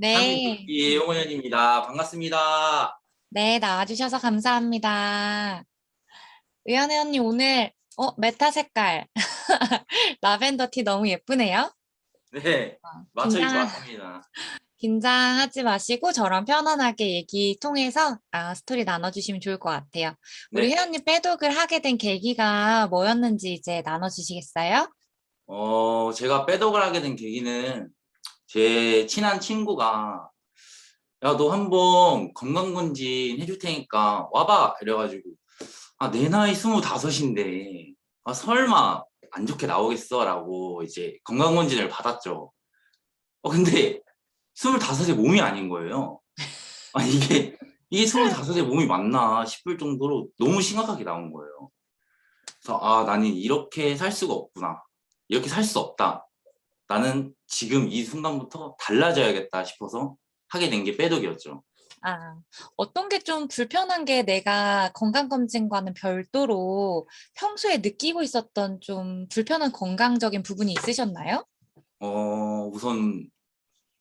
네, 한국기 홍원현입니다. 반갑습니다. 네, 나와주셔서 감사합니다. 의연해 언니 오늘, 메타 색깔. 라벤더 티 너무 예쁘네요. 네, 맞춰 입고 긴장, 왔습니다. 긴장하지 마시고 저랑 편안하게 얘기 통해서 스토리 나눠주시면 좋을 것 같아요. 우리 네, 혜연님 빼독을 하게 된 계기가 뭐였는지 이제 나눠주시겠어요? 제가 빼독을 하게 된 계기는 제 친한 친구가 야, 너 한번 건강검진 해줄 테니까 와봐. 이래가지고 내 나이 25인데 설마 안 좋게 나오겠어? 라고 이제 건강검진을 받았죠. 근데 25의 몸이 아닌 거예요. 이게 25의 몸이 맞나 싶을 정도로 너무 심각하게 나온 거예요. 그래서 나는 이렇게 살 수가 없구나. 이렇게 살 수 없다. 나는 지금 이 순간부터 달라져야겠다 싶어서 하게 된 게 빼독이었죠. 아, 어떤 게 좀 불편한 게 내가 건강검진과는 별도로 평소에 느끼고 있었던 좀 불편한 건강적인 부분이 있으셨나요? 우선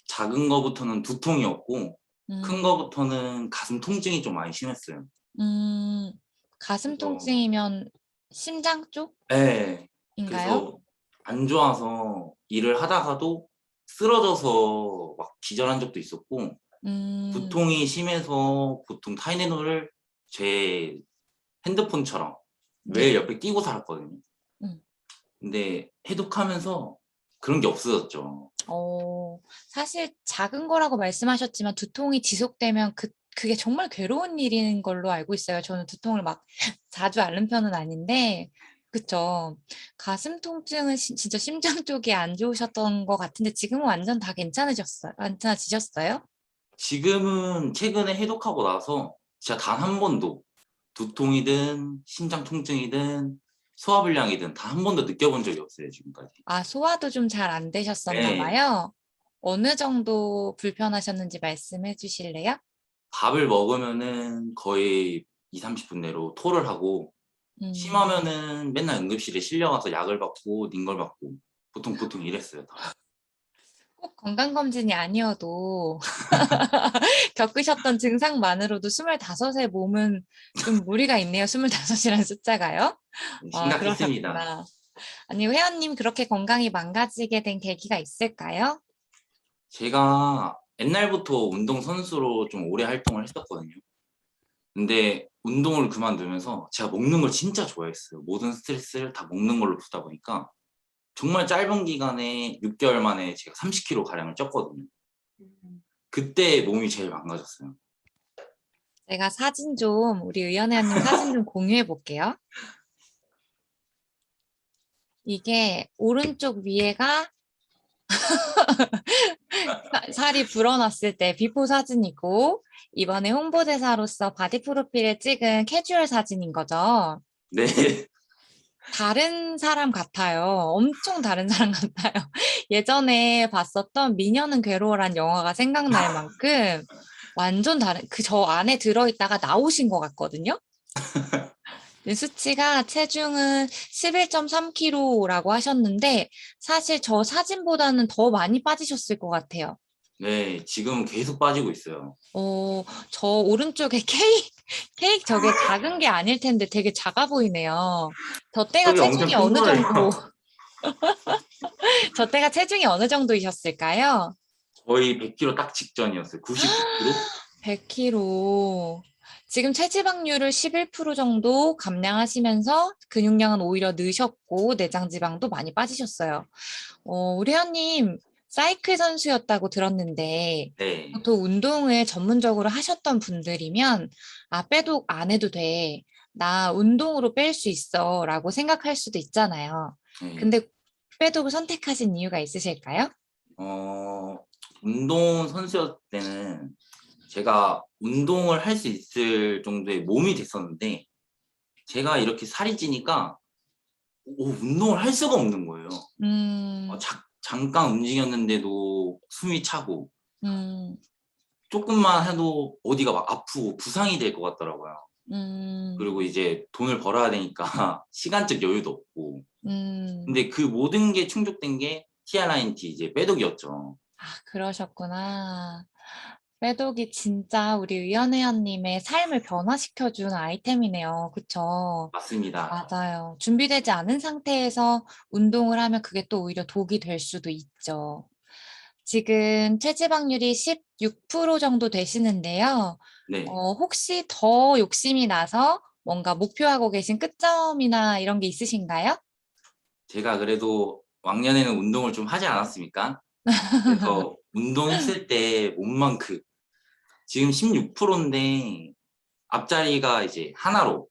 작은 거부터는 두통이었고 큰 음, 거부터는 가슴 통증이 좀 많이 심했어요. 음, 가슴 그래서 통증이면 심장 네, 쪽인가요? 그래서 안 좋아서 일을 하다가도 쓰러져서 막 기절한 적도 있었고 음, 두통이 심해서 보통 타이레놀을 제 핸드폰처럼 매일 네. 옆에 끼고 살았거든요. 음. 근데 해독하면서 그런 게 없어졌죠. 어, 사실 작은 거라고 말씀하셨지만 두통이 지속되면 그게 정말 괴로운 일인 걸로 알고 있어요. 저는 두통을 막 자주 앓는 편은 아닌데, 그쵸. 가슴 통증은 진짜 심장 쪽이 안 좋으셨던 것 같은데 지금은 완전 다 괜찮아지셨어요? 지금은 최근에 해독하고 나서 진짜 단 한 번도 두통이든 심장 통증이든 소화불량이든 단 한 번도 느껴본 적이 없어요, 지금까지. 아, 소화도 좀 잘 안 되셨었나 네, 봐요. 어느 정도 불편하셨는지 말씀해 주실래요? 밥을 먹으면은 거의 2, 30분 내로 토를 하고 음. 심하면은 맨날 응급실에 실려가서 약을 받고 링걸 받고 보통 이랬어요, 다. 꼭 건강검진이 아니어도 겪으셨던 증상만으로도 25의 몸은 좀 무리가 있네요. 25이라는 숫자가요. 아, 심각했습니다. 그러셨구나. 아니, 회원님 그렇게 건강이 망가지게 된 계기가 있을까요? 제가 옛날부터 운동선수로 좀 오래 활동을 했었거든요. 근데 운동을 그만두면서 제가 먹는 걸 진짜 좋아했어요. 모든 스트레스를 다 먹는 걸로 푸다 보니까 정말 짧은 기간에 6개월 만에 제가 30kg 가량을 쪘거든요. 그때 몸이 제일 망가졌어요. 제가 우리 의연회원님 사진 좀 공유해 볼게요. 이게 오른쪽 위에가 살이 불어났을 때 비포 사진이고, 이번에 홍보대사로서 바디 프로필을 찍은 캐주얼 사진인 거죠. 네. 다른 사람 같아요. 엄청 다른 사람 같아요. 예전에 봤었던 미녀는 괴로워란 영화가 생각날 만큼 완전 다른, 저 안에 들어있다가 나오신 것 같거든요. 수치가 체중은 11.3kg라고 하셨는데 사실 저 사진보다는 더 많이 빠지셨을 것 같아요. 네, 지금 계속 빠지고 있어요. 저 오른쪽에 케이크 저게 작은 게 아닐 텐데 되게 작아 보이네요. 저 때가 저게 엄청 체중이 큰 어느 거예요. 정도 저 때가 체중이 어느 정도이셨을까요? 거의 100kg 딱 직전이었어요. 99kg? 100kg. 지금 체지방률을 11% 정도 감량하시면서 근육량은 오히려 느셨고 내장 지방도 많이 빠지셨어요. 우리 회원님 사이클 선수였다고 들었는데 네. 보통 운동을 전문적으로 하셨던 분들이면 빼도 안 해도 돼. 나 운동으로 뺄 수 있어 라고 생각할 수도 있잖아요. 네. 근데 빼독을 선택하신 이유가 있으실까요? 어, 운동 선수였을 때는 제가 운동을 할 수 있을 정도의 몸이 됐었는데 제가 이렇게 살이 찌니까 운동을 할 수가 없는 거예요. 음, 잠깐 움직였는데도 숨이 차고 음, 조금만 해도 어디가 막 아프고 부상이 될 것 같더라고요. 음, 그리고 이제 돈을 벌어야 되니까 시간적 여유도 없고. 음. 근데 그 모든 게 충족된 게 TRINT 이제 빼독이었죠. 그러셨구나. 빼독이 진짜 우리 위원회원님의 삶을 변화시켜준 아이템이네요. 그쵸? 맞습니다. 맞아요. 준비되지 않은 상태에서 운동을 하면 그게 또 오히려 독이 될 수도 있죠. 지금 체지방률이 16% 정도 되시는데요. 네. 혹시 더 욕심이 나서 뭔가 목표하고 계신 끝점이나 이런 게 있으신가요? 제가 그래도 왕년에는 운동을 좀 하지 않았습니까? 그래서 운동했을 때 몸만큼 지금 16%인데 앞자리가 이제 하나로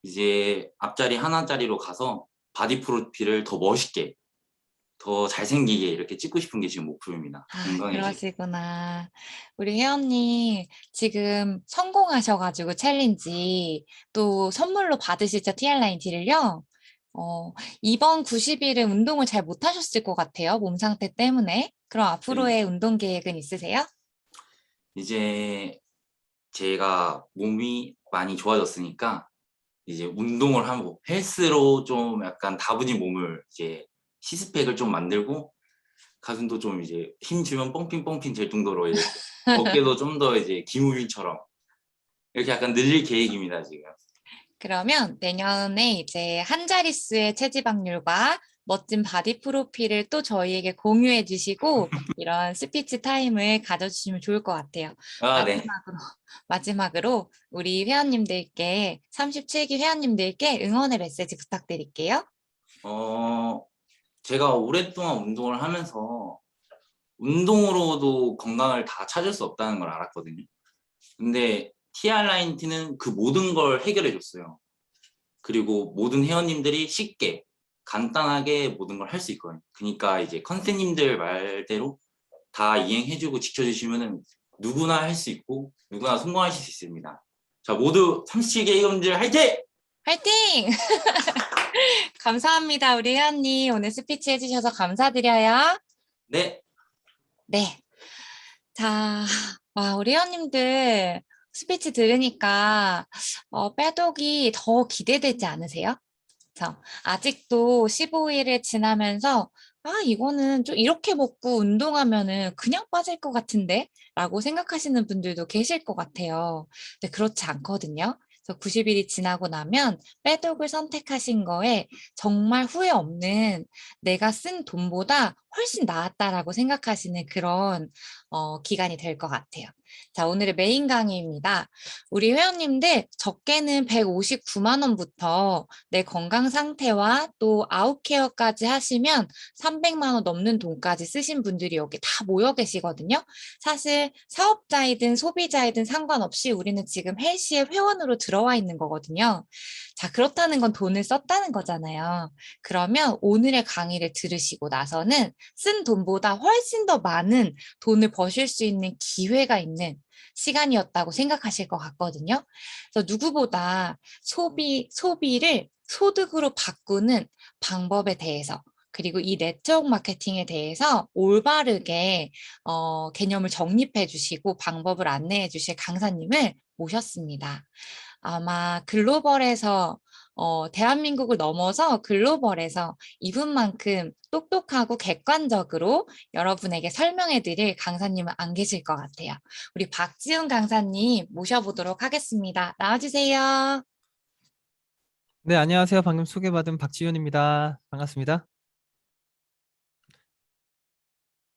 이제 앞자리 하나짜리로 가서 바디 프로필을 더 멋있게 더 잘생기게 이렇게 찍고 싶은 게 지금 목표입니다. 건강해지고. 그러시구나. 우리 회원님 지금 성공하셔 가지고 챌린지 또 선물로 받으시죠, TR9 딜을요? 이번 90일은 운동을 잘 못하셨을 것 같아요, 몸 상태 때문에. 그럼 네. 앞으로의 운동 계획은 있으세요? 이제 제가 몸이 많이 좋아졌으니까 이제 운동을 하고 헬스로 좀 약간 다분히 몸을 이제 시스팩을 좀 만들고 가슴도 좀 이제 힘 주면 뻥핑뻥핑 될 정도로 이렇게 어깨도 좀 더 이제 김우빈처럼 이렇게 약간 늘릴 계획입니다, 지금. 그러면 내년에 이제 한 자릿수의 체지방률과 멋진 바디 프로필을 또 저희에게 공유해 주시고 이런 스피치 타임을 가져주시면 좋을 것 같아요. 아 네. 마지막으로 우리 회원님들께 37기 회원님들께 응원의 메시지 부탁드릴게요. 어 제가 오랫동안 운동을 하면서 운동으로도 건강을 다 찾을 수 없다는 걸 알았거든요. 근데 TR9T는 그 모든 걸 해결해 줬어요. 그리고 모든 회원님들이 쉽게 간단하게 모든 걸 할 수 있거든요. 그러니까 이제 컨셉님들 말대로 다 이행해 주고 지켜 주시면은 누구나 할 수 있고 누구나 성공하실 수 있습니다. 자, 모두 37개 회원들 화이팅! 화이팅! 감사합니다. 우리 회원님 오늘 스피치 해주셔서 감사드려요. 네. 네. 자, 와, 우리 회원님들 스피치 들으니까 빼독이 더 기대되지 않으세요? 아직도 15일을 지나면서 이거는 좀 이렇게 먹고 운동하면은 그냥 빠질 것 같은데? 라고 생각하시는 분들도 계실 것 같아요. 근데 그렇지 않거든요. 그래서 90일이 지나고 나면 빼독을 선택하신 거에 정말 후회 없는 내가 쓴 돈보다 훨씬 나았다라고 생각하시는 그런 기간이 될 것 같아요. 자, 오늘의 메인 강의입니다. 우리 회원님들 적게는 159만 원부터 내 건강 상태와 또 아웃케어까지 하시면 300만 원 넘는 돈까지 쓰신 분들이 여기 다 모여 계시거든요. 사실 사업자이든 소비자이든 상관없이 우리는 지금 헬시의 회원으로 들어와 있는 거거든요. 자, 그렇다는 건 돈을 썼다는 거잖아요. 그러면 오늘의 강의를 들으시고 나서는 쓴 돈보다 훨씬 더 많은 돈을 버실 수 있는 기회가 있는 시간이었다고 생각하실 것 같거든요. 그래서 누구보다 소비를 소득으로 바꾸는 방법에 대해서 그리고 이 네트워크 마케팅에 대해서 올바르게 개념을 정립해 주시고 방법을 안내해 주실 강사님을 모셨습니다. 아마 글로벌에서 대한민국을 넘어서 글로벌에서 이분만큼 똑똑하고 객관적으로 여러분에게 설명해 드릴 강사님은 안 계실 것 같아요. 우리 박지훈 강사님 모셔보도록 하겠습니다. 나와주세요. 네, 안녕하세요. 방금 소개받은 박지윤입니다. 반갑습니다.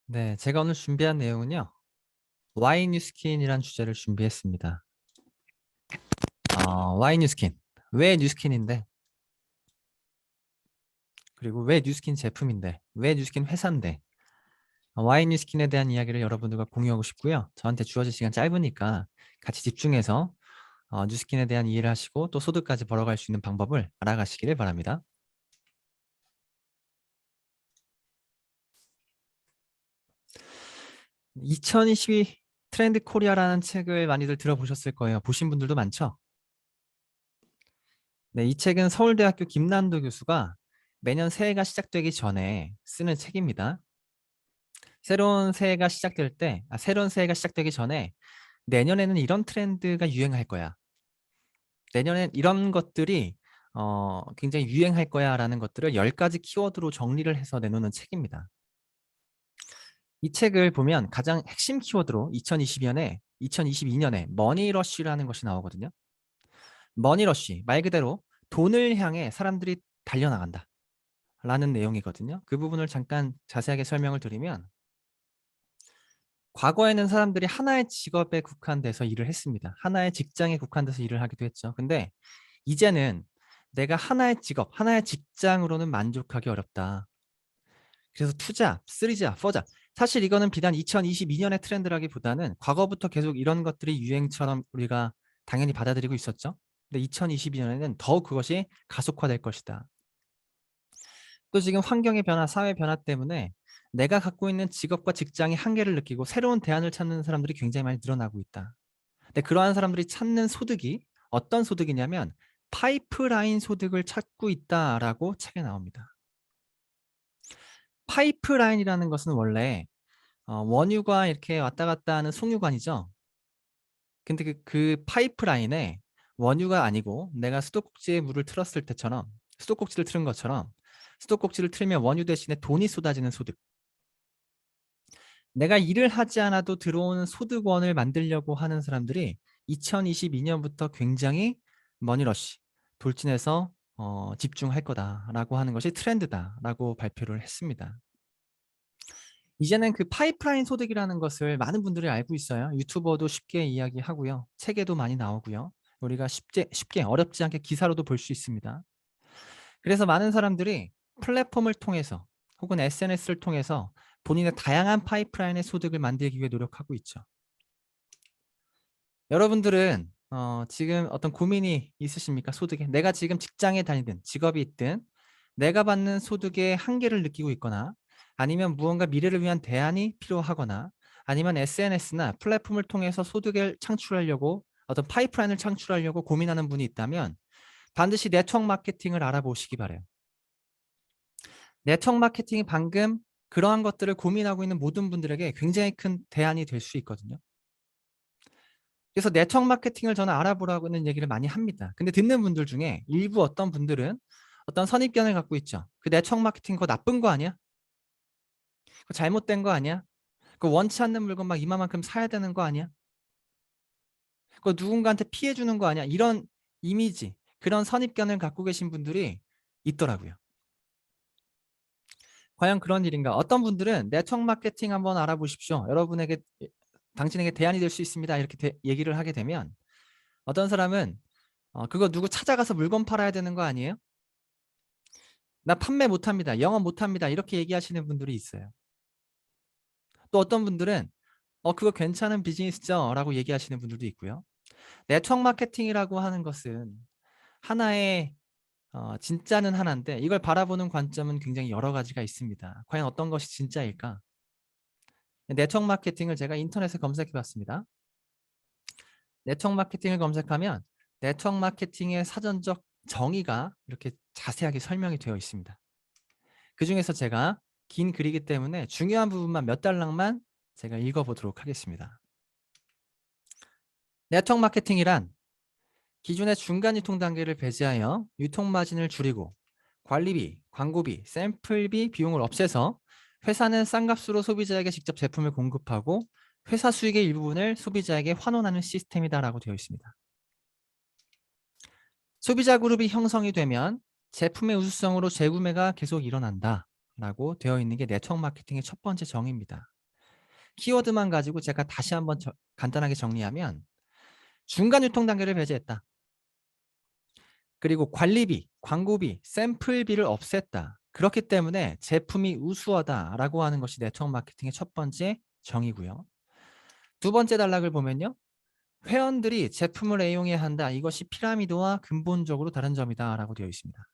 네, 제가 오늘 준비한 내용은요. Why 뉴스킨이란 주제를 준비했습니다. Why 뉴스킨? 왜 뉴스킨인데? 그리고 왜 뉴스킨 제품인데? 왜 뉴스킨 회사인데? Why 뉴스킨에 대한 이야기를 여러분들과 공유하고 싶고요. 저한테 주어진 시간 짧으니까 같이 집중해서 뉴스킨에 대한 이해를 하시고 또 소득까지 벌어갈 수 있는 방법을 알아가시기를 바랍니다. 2022 트렌드 코리아라는 책을 많이들 들어보셨을 거예요. 보신 분들도 많죠? 네, 이 책은 서울대학교 김난도 교수가 매년 새해가 시작되기 전에 쓰는 책입니다. 새로운 새해가 시작되기 전에 내년에는 이런 트렌드가 유행할 거야. 내년엔 이런 것들이 굉장히 유행할 거야 라는 것들을 10가지 키워드로 정리를 해서 내놓는 책입니다. 이 책을 보면 가장 핵심 키워드로 2022년에 머니러쉬라는 것이 나오거든요. 머니러쉬, 말 그대로 돈을 향해 사람들이 달려나간다 라는 내용이거든요. 그 부분을 잠깐 자세하게 설명을 드리면, 과거에는 사람들이 하나의 직업에 국한돼서 일을 했습니다. 하나의 직장에 국한돼서 일을 하기도 했죠. 근데 이제는 내가 하나의 직업, 하나의 직장으로는 만족하기 어렵다. 그래서 2자, 3자, 4자. 사실 이거는 비단 2022년의 트렌드라기보다는 과거부터 계속 이런 것들이 유행처럼 우리가 당연히 받아들이고 있었죠. 근데 2022년에는 더욱 그것이 가속화될 것이다. 또 지금 환경의 변화, 사회 변화 때문에 내가 갖고 있는 직업과 직장의 한계를 느끼고 새로운 대안을 찾는 사람들이 굉장히 많이 늘어나고 있다. 근데 그러한 사람들이 찾는 소득이 어떤 소득이냐면 파이프라인 소득을 찾고 있다라고 책에 나옵니다. 파이프라인이라는 것은 원래 원유가 이렇게 왔다 갔다 하는 송유관이죠. 근데 그 파이프라인에 원유가 아니고 내가 수도꼭지에 물을 틀었을 때처럼, 수도꼭지를 틀은 것처럼 수도꼭지를 틀면 원유 대신에 돈이 쏟아지는 소득. 내가 일을 하지 않아도 들어오는 소득원을 만들려고 하는 사람들이 2022년부터 굉장히 머니러쉬, 돌진해서 집중할 거다라고 하는 것이 트렌드다라고 발표를 했습니다. 이제는 그 파이프라인 소득이라는 것을 많은 분들이 알고 있어요. 유튜버도 쉽게 이야기하고요. 책에도 많이 나오고요. 우리가 쉽게 어렵지 않게 기사로도 볼 수 있습니다. 그래서 많은 사람들이 플랫폼을 통해서 혹은 SNS를 통해서 본인의 다양한 파이프라인의 소득을 만들기 위해 노력하고 있죠. 여러분들은 지금 어떤 고민이 있으십니까? 소득에. 내가 지금 직장에 다니든 직업이 있든 내가 받는 소득의 한계를 느끼고 있거나, 아니면 무언가 미래를 위한 대안이 필요하거나, 아니면 SNS나 플랫폼을 통해서 소득을 창출하려고, 어떤 파이프라인을 창출하려고 고민하는 분이 있다면 반드시 네트워크 마케팅을 알아보시기 바라요. 네트워크 마케팅이 방금 그러한 것들을 고민하고 있는 모든 분들에게 굉장히 큰 대안이 될 수 있거든요. 그래서 네트워크 마케팅을 저는 알아보라고는 얘기를 많이 합니다. 근데 듣는 분들 중에 일부 어떤 분들은 어떤 선입견을 갖고 있죠. 그 네트워크 마케팅 그거 나쁜 거 아니야? 그거 잘못된 거 아니야? 그 원치 않는 물건 막 이만큼 사야 되는 거 아니야? 그거 누군가한테 피해 주는 거 아니야? 이런 이미지, 그런 선입견을 갖고 계신 분들이 있더라고요. 과연 그런 일인가? 어떤 분들은 네트워크 마케팅 한번 알아보십시오. 당신에게 대안이 될 수 있습니다. 이렇게 얘기를 하게 되면, 어떤 사람은 그거 누구 찾아가서 물건 팔아야 되는 거 아니에요? 나 판매 못합니다. 영업 못합니다. 이렇게 얘기하시는 분들이 있어요. 또 어떤 분들은 그거 괜찮은 비즈니스죠? 라고 얘기하시는 분들도 있고요. 네트워크 마케팅이라고 하는 것은 하나의 진짜는 하나인데, 이걸 바라보는 관점은 굉장히 여러 가지가 있습니다. 과연 어떤 것이 진짜일까? 네트워크 마케팅을 제가 인터넷에 검색해 봤습니다. 네트워크 마케팅을 검색하면 네트워크 마케팅의 사전적 정의가 이렇게 자세하게 설명이 되어 있습니다. 그 중에서 제가 긴 글이기 때문에 중요한 부분만 몇 달락만 제가 읽어보도록 하겠습니다. 네트워크 마케팅이란 기존의 중간 유통 단계를 배제하여 유통 마진을 줄이고 관리비, 광고비, 샘플비 비용을 없애서 회사는 싼 값으로 소비자에게 직접 제품을 공급하고 회사 수익의 일부분을 소비자에게 환원하는 시스템이다라고 되어 있습니다. 소비자 그룹이 형성이 되면 제품의 우수성으로 재구매가 계속 일어난다 라고 되어 있는 게 네트워크 마케팅의 첫 번째 정의입니다. 키워드만 가지고 제가 다시 한번 간단하게 정리하면, 중간 유통 단계를 배제했다. 그리고 관리비, 광고비, 샘플비를 없앴다. 그렇기 때문에 제품이 우수하다라고 하는 것이 네트워크 마케팅의 첫 번째 정의고요. 두 번째 단락을 보면요. 회원들이 제품을 애용해야 한다. 이것이 피라미드와 근본적으로 다른 점이다라고 되어 있습니다.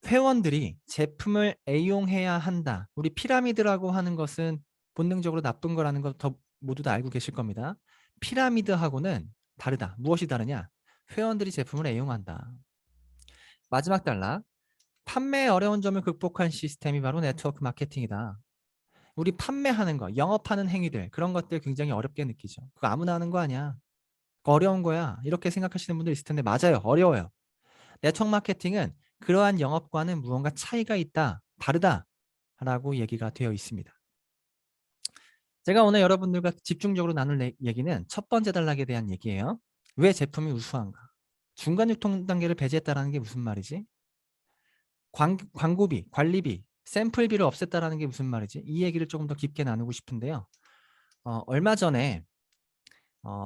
회원들이 제품을 애용해야 한다. 우리 피라미드라고 하는 것은 본능적으로 나쁜 거라는 거 모두 다 알고 계실 겁니다. 피라미드하고는 다르다. 무엇이 다르냐? 회원들이 제품을 애용한다. 마지막 단락. 판매의 어려운 점을 극복한 시스템이 바로 네트워크 마케팅이다. 우리 판매하는 거, 영업하는 행위들, 그런 것들 굉장히 어렵게 느끼죠. 그거 아무나 하는 거 아니야. 그거 어려운 거야. 이렇게 생각하시는 분들 있을 텐데, 맞아요. 어려워요. 네트워크 마케팅은 그러한 영업과는 무언가 차이가 있다, 다르다라고 얘기가 되어 있습니다. 제가 오늘 여러분들과 집중적으로 나눌 얘기는 첫 번째 단락에 대한 얘기예요. 왜 제품이 우수한가? 중간 유통 단계를 배제했다는 게 무슨 말이지? 광고비, 관리비, 샘플비를 없앴다는 게 무슨 말이지? 이 얘기를 조금 더 깊게 나누고 싶은데요. 얼마 전에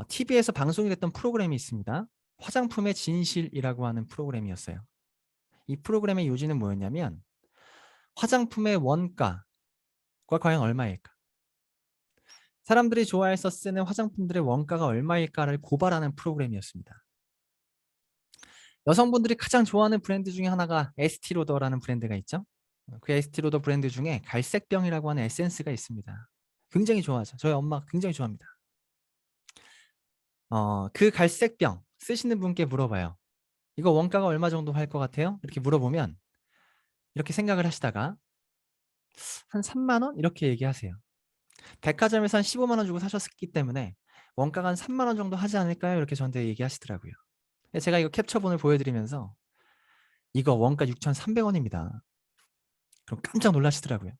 TV에서 방송이 됐던 프로그램이 있습니다. 화장품의 진실이라고 하는 프로그램이었어요. 이 프로그램의 요지는 뭐였냐면 화장품의 원가가 과연 얼마일까? 사람들이 좋아해서 쓰는 화장품들의 원가가 얼마일까를 고발하는 프로그램이었습니다. 여성분들이 가장 좋아하는 브랜드 중에 하나가 에스티로더라는 브랜드가 있죠. 그 에스티로더 브랜드 중에 갈색병이라고 하는 에센스가 있습니다. 굉장히 좋아하죠. 저희 엄마 굉장히 좋아합니다. 그 갈색병 쓰시는 분께 물어봐요. 이거 원가가 얼마 정도 할 것 같아요? 이렇게 물어보면 이렇게 생각을 하시다가 한 3만 원? 이렇게 얘기하세요. 백화점에서 한 15만 원 주고 사셨기 때문에 원가가 한 3만 원 정도 하지 않을까요? 이렇게 저한테 얘기하시더라고요. 제가 이거 캡처본을 보여드리면서 이거 원가 6,300원입니다. 그럼 깜짝 놀라시더라고요.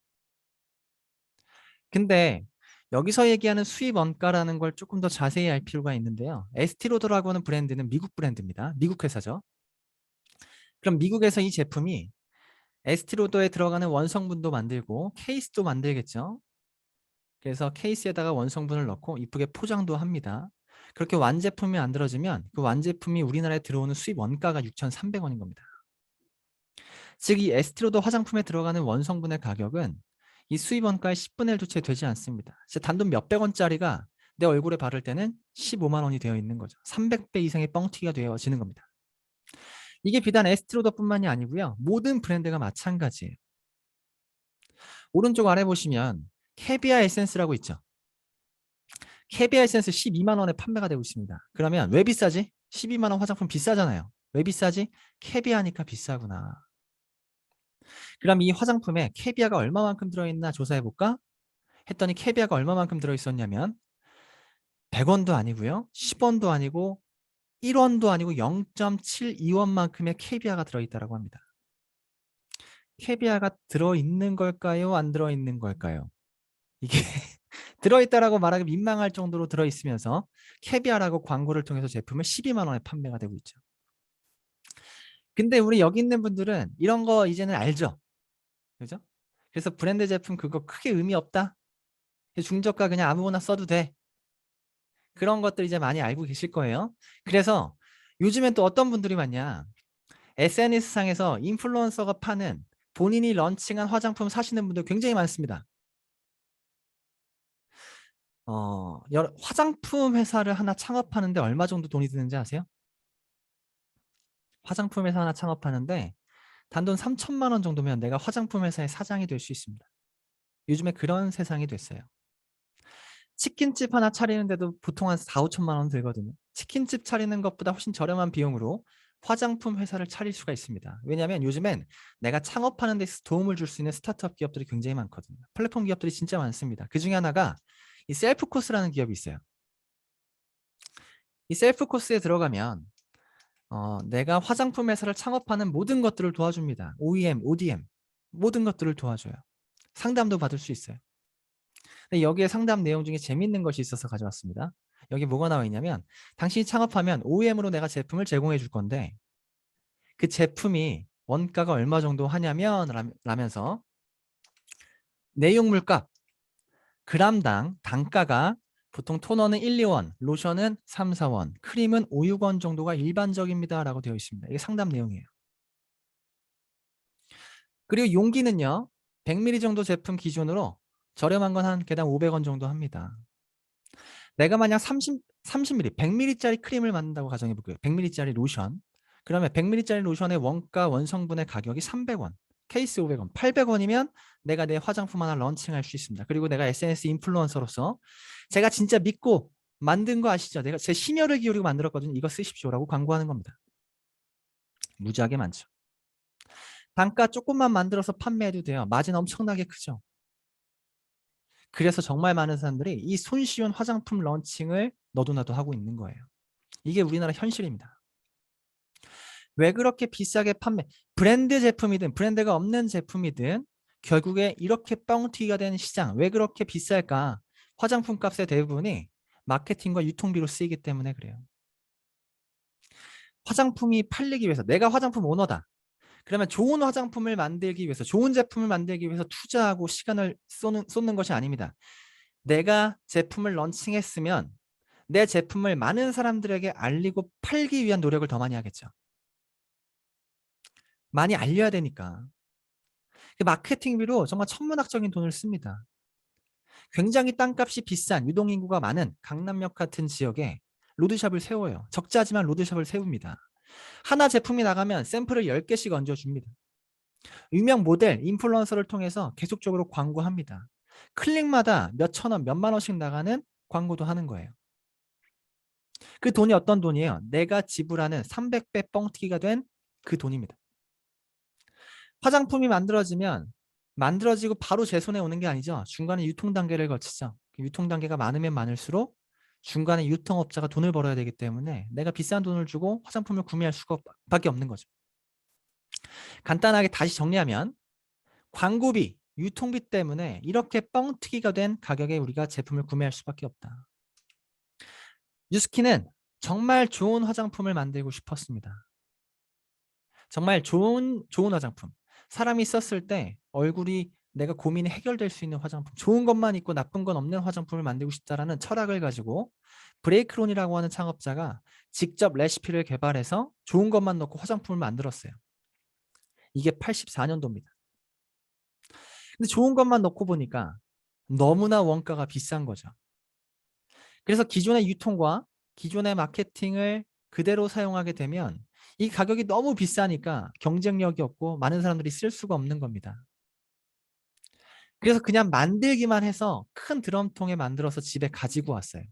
근데 여기서 얘기하는 수입 원가라는 걸 조금 더 자세히 알 필요가 있는데요. 에스티로더라고 하는 브랜드는 미국 브랜드입니다. 미국 회사죠. 그럼 미국에서 이 제품이 에스티로더에 들어가는 원성분도 만들고 케이스도 만들겠죠. 그래서 케이스에다가 원성분을 넣고 이쁘게 포장도 합니다. 그렇게 완제품이 만들어지면 그 완제품이 우리나라에 들어오는 수입 원가가 6,300원인 겁니다. 즉 이 에스티로더 화장품에 들어가는 원성분의 가격은 이 수입 원가의 10분의 1도 채 되지 않습니다. 단돈 몇백 원짜리가 내 얼굴에 바를 때는 15만 원이 되어 있는 거죠. 300배 이상의 뻥튀기가 되어지는 겁니다. 이게 비단 에스티로더뿐만이 아니고요. 모든 브랜드가 마찬가지예요. 오른쪽 아래 보시면 캐비아 에센스라고 있죠. 캐비아 에센스 12만 원에 판매가 되고 있습니다. 그러면 왜 비싸지? 12만 원 화장품 비싸잖아요. 왜 비싸지? 캐비아니까 비싸구나. 그럼 이 화장품에 캐비아가 얼마만큼 들어있나 조사해볼까? 했더니 캐비아가 얼마만큼 들어있었냐면 100원도 아니고요. 10원도 아니고 1원도 아니고 0.72원만큼의 캐비아가 들어있다고 합니다. 캐비아가 들어있는 걸까요? 안 들어있는 걸까요? 이게 들어있다라고 말하기 민망할 정도로 들어있으면서 캐비아라고 광고를 통해서 제품을 12만 원에 판매가 되고 있죠. 근데 우리 여기 있는 분들은 이런 거 이제는 알죠? 그죠? 그래서 브랜드 제품 그거 크게 의미 없다? 중저가 그냥 아무거나 써도 돼. 그런 것들 이제 많이 알고 계실 거예요. 그래서 요즘엔 또 어떤 분들이 많냐? SNS상에서 인플루언서가 파는 본인이 런칭한 화장품 사시는 분들 굉장히 많습니다. 화장품 회사를 하나 창업하는데 얼마 정도 돈이 드는지 아세요? 화장품 회사 하나 창업하는데 단돈 3천만 원 정도면 내가 화장품 회사의 사장이 될 수 있습니다. 요즘에 그런 세상이 됐어요. 치킨집 하나 차리는데도 보통 한 4, 5천만 원 들거든요. 치킨집 차리는 것보다 훨씬 저렴한 비용으로 화장품 회사를 차릴 수가 있습니다. 왜냐하면 요즘엔 내가 창업하는 데 있어서 도움을 줄 수 있는 스타트업 기업들이 굉장히 많거든요. 플랫폼 기업들이 진짜 많습니다. 그 중에 하나가 이 셀프 코스라는 기업이 있어요. 이 셀프 코스에 들어가면 내가 화장품 회사를 창업하는 모든 것들을 도와줍니다. OEM, ODM 모든 것들을 도와줘요. 상담도 받을 수 있어요. 근데 여기에 상담 내용 중에 재밌는 것이 있어서 가져왔습니다. 여기 뭐가 나와 있냐면 당신이 창업하면 OEM으로 내가 제품을 제공해 줄 건데 그 제품이 원가가 얼마 정도 하냐면 라면서 내용 물값 그람당 단가가 보통 토너는 1, 2원, 로션은 3, 4원, 크림은 5, 6원 정도가 일반적입니다 라고 되어 있습니다. 이게 상담 내용이에요. 그리고 용기는요 100ml 정도 제품 기준으로 저렴한 건 한 개당 500원 정도 합니다. 내가 만약 30ml, 100ml짜리 크림을 만든다고 가정해 볼게요. 100ml짜리 로션. 그러면 100ml짜리 로션의 원가 원성분의 가격이 300원. 케이스 500원, 800원이면 내가 내 화장품 하나 런칭할 수 있습니다. 그리고 내가 SNS 인플루언서로서 제가 진짜 믿고 만든 거 아시죠? 내가 제 심혈을 기울이고 만들었거든요. 이거 쓰십시오라고 광고하는 겁니다. 무지하게 많죠. 단가 조금만 만들어서 판매해도 돼요. 마진 엄청나게 크죠. 그래서 정말 많은 사람들이 이 손쉬운 화장품 런칭을 너도나도 하고 있는 거예요. 이게 우리나라 현실입니다. 왜 그렇게 비싸게 브랜드 제품이든 브랜드가 없는 제품이든 결국에 이렇게 뻥튀기가 되는 시장 왜 그렇게 비쌀까? 화장품 값의 대부분이 마케팅과 유통비로 쓰이기 때문에 그래요. 화장품이 팔리기 위해서 내가 화장품 오너다. 그러면 좋은 화장품을 만들기 위해서, 좋은 제품을 만들기 위해서 투자하고 시간을 쏟는 것이 아닙니다. 내가 제품을 런칭했으면 내 제품을 많은 사람들에게 알리고 팔기 위한 노력을 더 많이 하겠죠. 많이 알려야 되니까. 마케팅비로 정말 천문학적인 돈을 씁니다. 굉장히 땅값이 비싼 유동인구가 많은 강남역 같은 지역에 로드샵을 세워요. 적자지만 로드샵을 세웁니다. 하나 제품이 나가면 샘플을 10개씩 얹어줍니다. 유명 모델, 인플루언서를 통해서 계속적으로 광고합니다. 클릭마다 몇천 원, 몇만 원씩 나가는 광고도 하는 거예요. 그 돈이 어떤 돈이에요? 내가 지불하는 300배 뻥튀기가 된 그 돈입니다. 화장품이 만들어지고 바로 제 손에 오는 게 아니죠. 중간에 유통 단계를 거치죠. 유통 단계가 많으면 많을수록 중간에 유통업자가 돈을 벌어야 되기 때문에 내가 비싼 돈을 주고 화장품을 구매할 수가 밖에 없는 거죠. 간단하게 다시 정리하면 광고비, 유통비 때문에 이렇게 뻥튀기가 된 가격에 우리가 제품을 구매할 수밖에 없다. 뉴스킨은 정말 좋은 화장품을 만들고 싶었습니다. 정말 좋은 화장품. 사람이 썼을 때 얼굴이 내가 고민이 해결될 수 있는 화장품, 좋은 것만 있고 나쁜 건 없는 화장품을 만들고 싶다라는 철학을 가지고 브레이크론이라고 하는 창업자가 직접 레시피를 개발해서 좋은 것만 넣고 화장품을 만들었어요. 이게 84년도입니다. 근데 좋은 것만 넣고 보니까 너무나 원가가 비싼 거죠. 그래서 기존의 유통과 기존의 마케팅을 그대로 사용하게 되면 이 가격이 너무 비싸니까 경쟁력이 없고 많은 사람들이 쓸 수가 없는 겁니다. 그래서 그냥 만들기만 해서 큰 드럼통에 만들어서 집에 가지고 왔어요.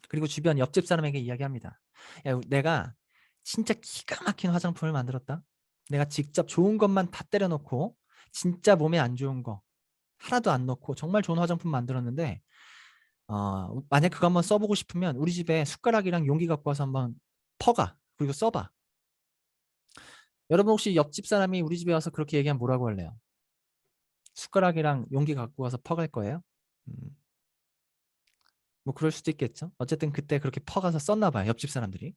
그리고 주변 옆집 사람에게 이야기합니다. 야, 내가 진짜 기가 막힌 화장품을 만들었다. 내가 직접 좋은 것만 다 때려놓고 진짜 몸에 안 좋은 거 하나도 안 넣고 정말 좋은 화장품 만들었는데 만약 그거 한번 써보고 싶으면 우리 집에 숟가락이랑 용기 갖고 와서 한번 퍼가. 그리고 써봐. 여러분 혹시 옆집 사람이 우리 집에 와서 그렇게 얘기하면 뭐라고 할래요? 숟가락이랑 용기 갖고 와서 퍼갈 거예요? 뭐 그럴 수도 있겠죠. 어쨌든 그때 그렇게 퍼가서 썼나 봐요. 옆집 사람들이.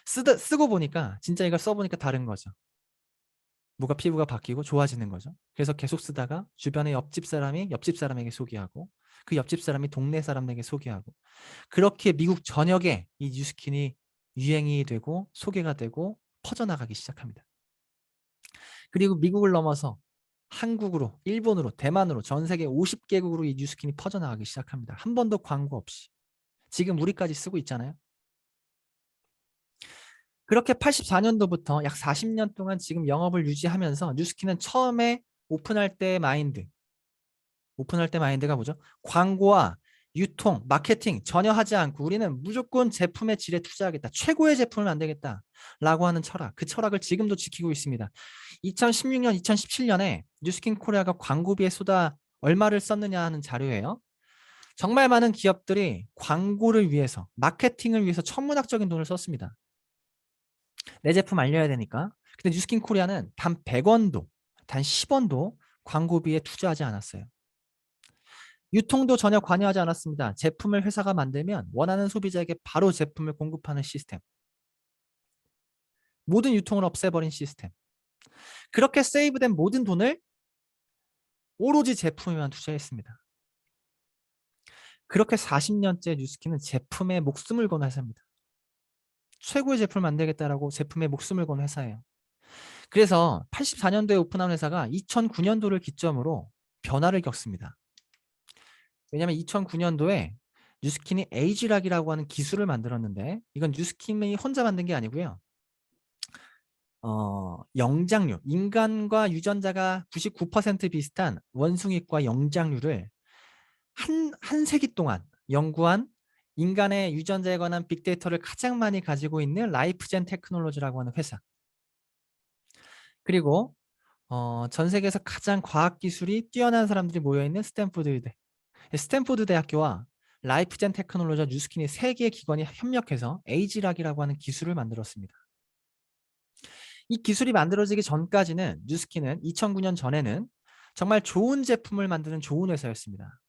쓰고 보니까 진짜 이걸 써보니까 다른 거죠. 뭐가 피부가 바뀌고 좋아지는 거죠. 그래서 계속 쓰다가 주변의 옆집 사람이 옆집 사람에게 소개하고 그 옆집 사람이 동네 사람에게 소개하고 그렇게 미국 전역에 이 뉴스킨이 유행이 되고 소개가 되고 퍼져나가기 시작합니다. 그리고 미국을 넘어서 한국으로, 일본으로, 대만으로 전 세계 50개국으로 이 뉴스킨이 퍼져나가기 시작합니다. 한 번도 광고 없이. 지금 우리까지 쓰고 있잖아요. 그렇게 84년도부터 약 40년 동안 지금 영업을 유지하면서 뉴스킨은 처음에 오픈할 때 마인드가 뭐죠? 광고와 유통, 마케팅 전혀 하지 않고 우리는 무조건 제품의 질에 투자하겠다. 최고의 제품을 만들겠다라고 하는 철학. 그 철학을 지금도 지키고 있습니다. 2016년, 2017년에 뉴스킨 코리아가 광고비에 얼마를 썼느냐 하는 자료예요. 정말 많은 기업들이 광고를 위해서, 마케팅을 위해서 천문학적인 돈을 썼습니다. 내 제품 알려야 되니까. 근데 뉴스킨 코리아는 단 100원도, 단 10원도 광고비에 투자하지 않았어요. 유통도 전혀 관여하지 않았습니다. 제품을 회사가 만들면 원하는 소비자에게 바로 제품을 공급하는 시스템. 모든 유통을 없애버린 시스템. 그렇게 세이브된 모든 돈을 오로지 제품에만 투자했습니다. 그렇게 40년째 뉴스킨은 제품에 목숨을 건 회사입니다. 최고의 제품을 만들겠다라고 제품에 목숨을 건 회사예요. 그래서 84년도에 오픈한 회사가 2009년도를 기점으로 변화를 겪습니다. 왜냐하면 2009년도에 뉴스킨이 에이지락이라고 하는 기술을 만들었는데 이건 뉴스킨이 혼자 만든 게 아니고요. 영장류, 인간과 유전자가 99% 비슷한 원숭이과 영장류를 한 세기 동안 연구한 인간의 유전자에 관한 빅데이터를 가장 많이 가지고 있는 라이프젠 테크놀로지라고 하는 회사. 그리고 전 세계에서 가장 과학기술이 뛰어난 사람들이 모여있는 스탠포드 의대. 스탠포드 대학교와 라이프젠 테크놀로지와 뉴스킨이 세 개의 기관이 협력해서 에이지락이라고 하는 기술을 만들었습니다. 이 기술이 만들어지기 전까지는 뉴스킨은 2009년 전에는 정말 좋은 제품을 만드는 좋은 회사였습니다.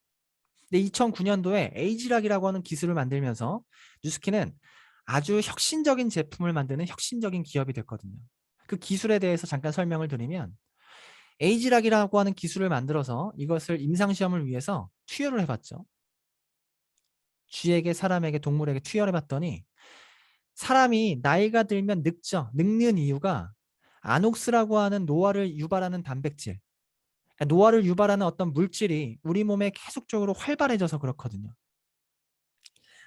근데 2009년도에 에이지락이라고 하는 기술을 만들면서 뉴스킨은 아주 혁신적인 제품을 만드는 혁신적인 기업이 됐거든요. 그 기술에 대해서 잠깐 설명을 드리면 에이지락이라고 하는 기술을 만들어서 이것을 임상시험을 위해서 투여를 해봤죠. 쥐에게, 사람에게, 동물에게 투여를 해봤더니 사람이 나이가 들면 늙죠. 늙는 이유가 아녹스라고 하는 노화를 유발하는 단백질, 그러니까 노화를 유발하는 어떤 물질이 우리 몸에 계속적으로 활발해져서 그렇거든요.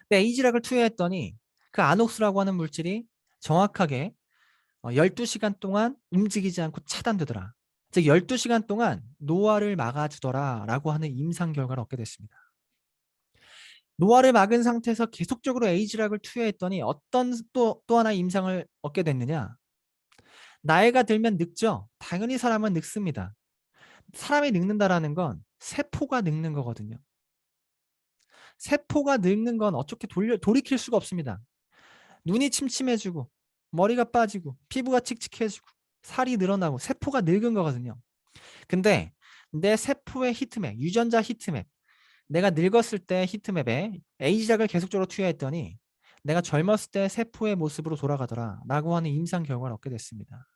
근데 에이지락을 투여했더니 그 아녹스라고 하는 물질이 정확하게 12시간 동안 움직이지 않고 차단되더라. 즉 12시간 동안 노화를 막아주더라 라고 하는 임상 결과를 얻게 됐습니다. 노화를 막은 상태에서 계속적으로 에이지락을 투여했더니 어떤 또 하나의 임상을 얻게 됐느냐. 나이가 들면 늙죠. 당연히 사람은 늙습니다. 사람이 늙는다라는 건 세포가 늙는 거거든요. 세포가 늙는 건 어떻게 돌이킬 수가 없습니다. 눈이 침침해지고 머리가 빠지고 피부가 칙칙해지고 살이 늘어나고 세포가 늙은 거거든요. 근데 내 세포의 히트맵, 유전자 히트맵, 내가 늙었을 때 히트맵에 에이지락을 계속적으로 투여했더니 내가 젊었을 때 세포의 모습으로 돌아가더라 라고 하는 임상 결과를 얻게 됐습니다.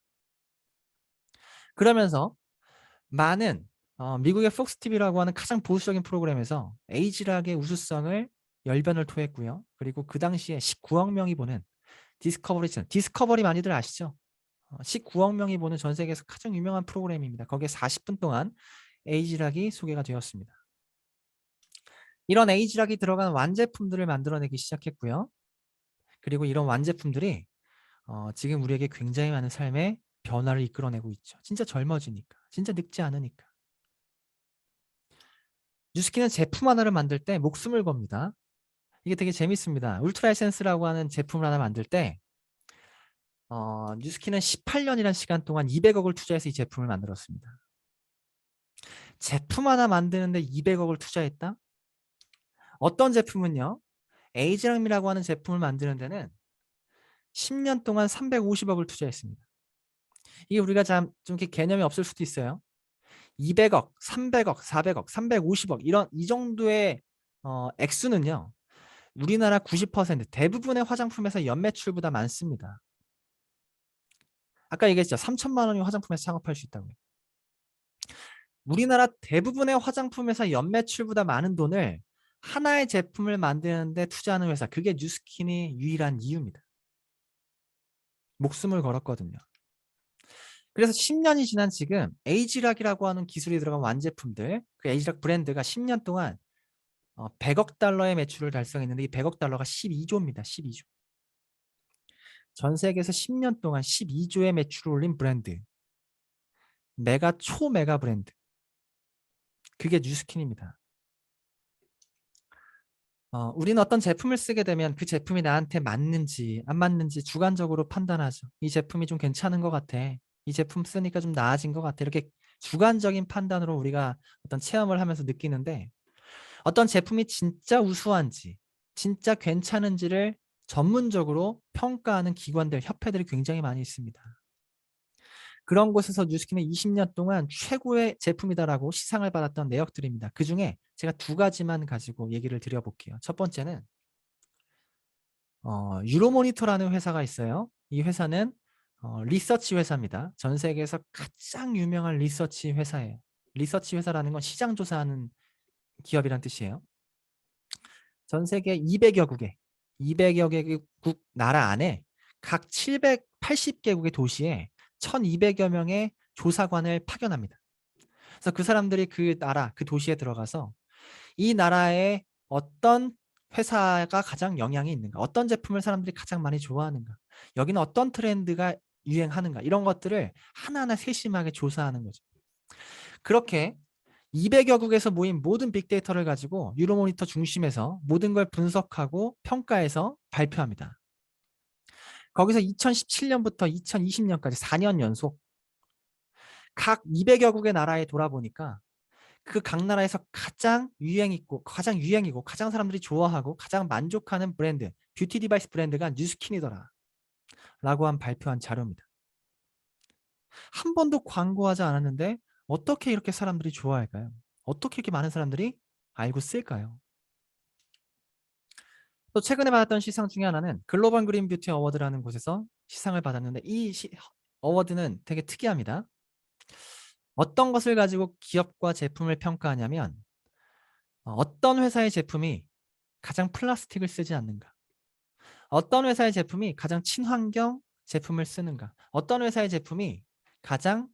그러면서 많은 미국의 폭스TV라고 하는 가장 보수적인 프로그램에서 에이지락의 우수성을 열변을 토했고요. 그리고 그 당시에 19억 명이 보는 디스커버리 채널, 디스커버리 많이들 아시죠? 19억 명이 보는 전 세계에서 가장 유명한 프로그램입니다. 거기에 40분 동안 에이지락이 소개가 되었습니다. 이런 에이지락이 들어간 완제품들을 만들어내기 시작했고요. 그리고 이런 완제품들이 지금 우리에게 굉장히 많은 삶의 변화를 이끌어내고 있죠. 진짜 젊어지니까, 진짜 늙지 않으니까. 뉴스킨은 제품 하나를 만들 때 목숨을 겁니다. 이게 되게 재밌습니다. 울트라 에센스라고 하는 제품을 하나 만들 때 뉴스킨은 18년이라는 시간 동안 200억을 투자해서 이 제품을 만들었습니다. 제품 하나 만드는데 200억을 투자했다? 어떤 제품은요? 에이지락이라고 하는 제품을 만드는 데는 10년 동안 350억을 투자했습니다. 이게 우리가 좀 이렇게 개념이 없을 수도 있어요. 200억, 300억, 400억, 350억 이 정도의 액수는요. 우리나라 90% 대부분의 화장품에서 연매출보다 많습니다. 아까 얘기했죠. 3천만 원이 화장품에서 창업할 수 있다고요. 우리나라 대부분의 화장품에서 연매출보다 많은 돈을 하나의 제품을 만드는데 투자하는 회사, 그게 뉴스킨이 유일한 이유입니다. 목숨을 걸었거든요. 그래서 10년이 지난 지금 에이지락이라고 하는 기술이 들어간 완제품들, 그 에이지락 브랜드가 10년 동안 100억 달러의 매출을 달성했는데 이 100억 달러가 12조입니다. 12조. 전 세계에서 10년 동안 12조의 매출을 올린 브랜드. 초메가 브랜드. 그게 뉴스킨입니다. 우리는 어떤 제품을 쓰게 되면 그 제품이 나한테 맞는지 안 맞는지 주관적으로 판단하죠. 이 제품이 좀 괜찮은 것 같아. 이 제품 쓰니까 좀 나아진 것 같아. 이렇게 주관적인 판단으로 우리가 어떤 체험을 하면서 느끼는데 어떤 제품이 진짜 우수한지 진짜 괜찮은지를 전문적으로 평가하는 기관들, 협회들이 굉장히 많이 있습니다. 그런 곳에서 뉴스킨은 20년 동안 최고의 제품이다라고 시상을 받았던 내역들입니다. 그중에 제가 두 가지만 가지고 얘기를 드려볼게요. 첫 번째는 유로모니터라는 회사가 있어요. 이 회사는 리서치 회사입니다. 전 세계에서 가장 유명한 리서치 회사예요. 리서치 회사라는 건 시장 조사하는 기업이란 뜻이에요. 전 세계 200여 개국 나라 안에 각 780개국의 도시에 1200여 명의 조사관을 파견합니다. 그래서 그 사람들이 그 나라, 그 도시에 들어가서 이 나라의 어떤 회사가 가장 영향이 있는가, 어떤 제품을 사람들이 가장 많이 좋아하는가, 여기는 어떤 트렌드가 유행하는가, 이런 것들을 하나하나 세심하게 조사하는 거죠. 그렇게 200여국에서 모인 모든 빅데이터를 가지고 유로모니터 중심에서 모든 걸 분석하고 평가해서 발표합니다. 거기서 2017년부터 2020년까지 4년 연속 각 200여국의 나라에 돌아보니까 그 각 나라에서 가장 유행이고 가장 사람들이 좋아하고 가장 만족하는 브랜드, 뷰티 디바이스 브랜드가 뉴스킨이더라 라고 발표한 자료입니다. 한 번도 광고하지 않았는데 어떻게 이렇게 사람들이 좋아할까요? 어떻게 이렇게 많은 사람들이 알고 쓸까요? 또 최근에 받았던 시상 중에 하나는 글로벌 그린 뷰티 어워드라는 곳에서 시상을 받았는데 이 어워드는 되게 특이합니다. 어떤 것을 가지고 기업과 제품을 평가하냐면 어떤 회사의 제품이 가장 플라스틱을 쓰지 않는가, 어떤 회사의 제품이 가장 친환경 제품을 쓰는가, 어떤 회사의 제품이 가장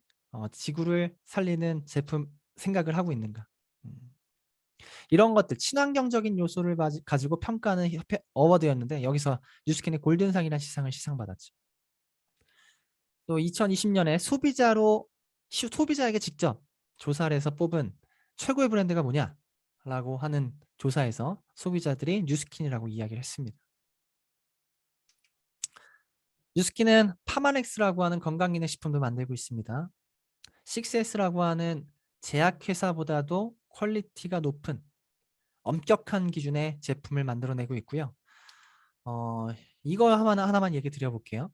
지구를 살리는 제품 생각을 하고 있는가. 음. 이런 것들 친환경적인 요소를 가지고 평가하는 협회 어워드였는데 여기서 뉴스킨의 골든상이라는 시상을 시상받았죠. 또 2020년에 소비자에게 직접 조사를 해서 뽑은 최고의 브랜드가 뭐냐라고 하는 조사에서 소비자들이 뉴스킨이라고 이야기를 했습니다. 뉴스킨은 파마넥스라고 하는 건강기능식품도 만들고 있습니다. 6S라고 하는 제약회사보다도 퀄리티가 높은 엄격한 기준의 제품을 만들어내고 있고요. 이거 하나만 얘기 드려볼게요.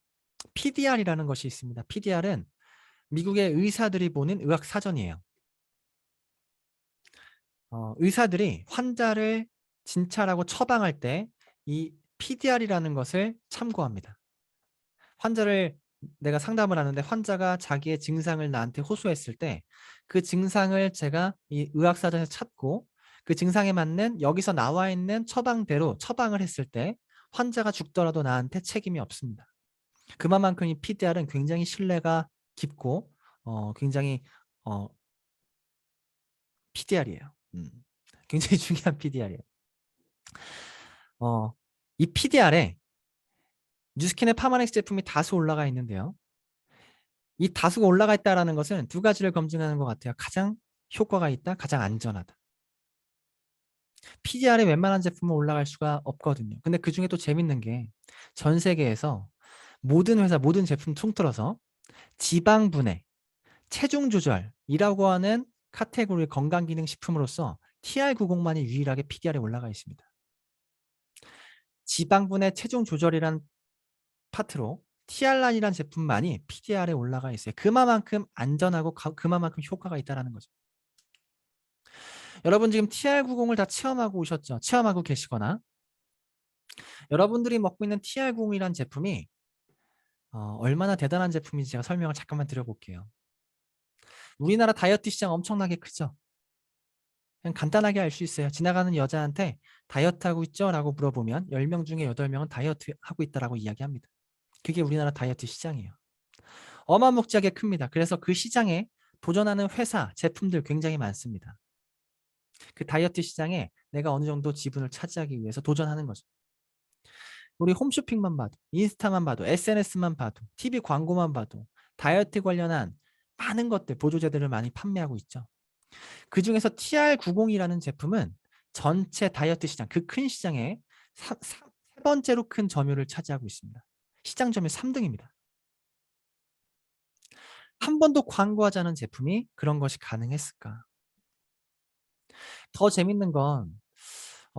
PDR이라는 것이 있습니다. PDR은 미국의 의사들이 보는 의학 사전이에요. 의사들이 환자를 진찰하고 처방할 때 이 PDR이라는 것을 참고합니다. 내가 상담을 하는데 환자가 자기의 증상을 나한테 호소했을 때 그 증상을 제가 이 의학사전에서 찾고 그 증상에 맞는 여기서 나와 있는 처방대로 처방을 했을 때 환자가 죽더라도 나한테 책임이 없습니다. 그만큼 이 PDR은 굉장히 신뢰가 깊고 굉장히 PDR이에요. 굉장히 중요한 PDR이에요. 이 PDR에 뉴스킨의 파마넥스 제품이 다수 올라가 있는데요. 이 다수가 올라가 있다는 것은 두 가지를 검증하는 것 같아요. 가장 효과가 있다, 가장 안전하다. PDR에 웬만한 제품은 올라갈 수가 없거든요. 근데 그중에 또 재밌는 게 전 세계에서 모든 회사, 모든 제품 통틀어서 지방 분해, 체중 조절이라고 하는 카테고리의 건강기능식품으로서 TR90만이 유일하게 PDR에 올라가 있습니다. 지방 분해, 체중 조절이란 파트로 TR란이라는 제품만이 PDR에 올라가 있어요. 그만큼 안전하고 그만큼 효과가 있다는 거죠. 여러분 지금 TR90을 다 체험하고 오셨죠? 체험하고 계시거나 여러분들이 먹고 있는 TR90이라는 제품이 얼마나 대단한 제품인지 제가 설명을 잠깐만 드려볼게요. 우리나라 다이어트 시장 엄청나게 크죠? 그냥 간단하게 알 수 있어요. 지나가는 여자한테 다이어트 하고 있죠? 라고 물어보면 10명 중에 8명은 다이어트 하고 있다라고 이야기합니다. 그게 우리나라 다이어트 시장이에요. 어마무지하게 큽니다. 그래서 그 시장에 도전하는 회사, 제품들 굉장히 많습니다. 그 다이어트 시장에 내가 어느 정도 지분을 차지하기 위해서 도전하는 거죠. 우리 홈쇼핑만 봐도, 인스타만 봐도, SNS만 봐도, TV 광고만 봐도 다이어트 관련한 많은 것들, 보조제들을 많이 판매하고 있죠. 그 중에서 TR90이라는 제품은 전체 다이어트 시장, 그 큰 시장에 세 번째로 큰 점유율을 차지하고 있습니다. 시장 점유율 3등입니다. 한 번도 광고하지 않은 제품이 그런 것이 가능했을까? 더 재밌는 건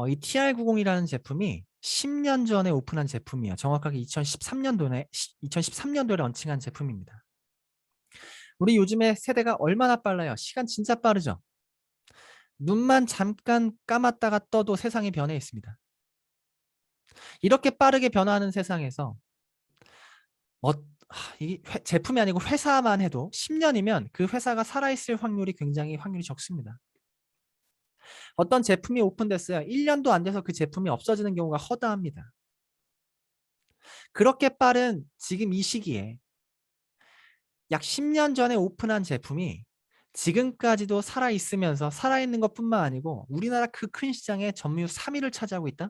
이 TR90이라는 제품이 10년 전에 오픈한 제품이에요. 정확하게 2013년도에 런칭한 제품입니다. 우리 요즘에 세대가 얼마나 빨라요? 시간 진짜 빠르죠? 눈만 잠깐 감았다가 떠도 세상이 변해 있습니다. 이렇게 빠르게 변화하는 세상에서 이 제품이 아니고 회사만 해도 10년이면 그 회사가 살아있을 확률이 굉장히 적습니다. 어떤 제품이 오픈됐어요. 1년도 안 돼서 그 제품이 없어지는 경우가 허다합니다. 그렇게 빠른 지금 이 시기에 약 10년 전에 오픈한 제품이 지금까지도 살아있으면서 살아있는 것뿐만 아니고 우리나라 그 큰 시장에 점유율 3위를 차지하고 있다.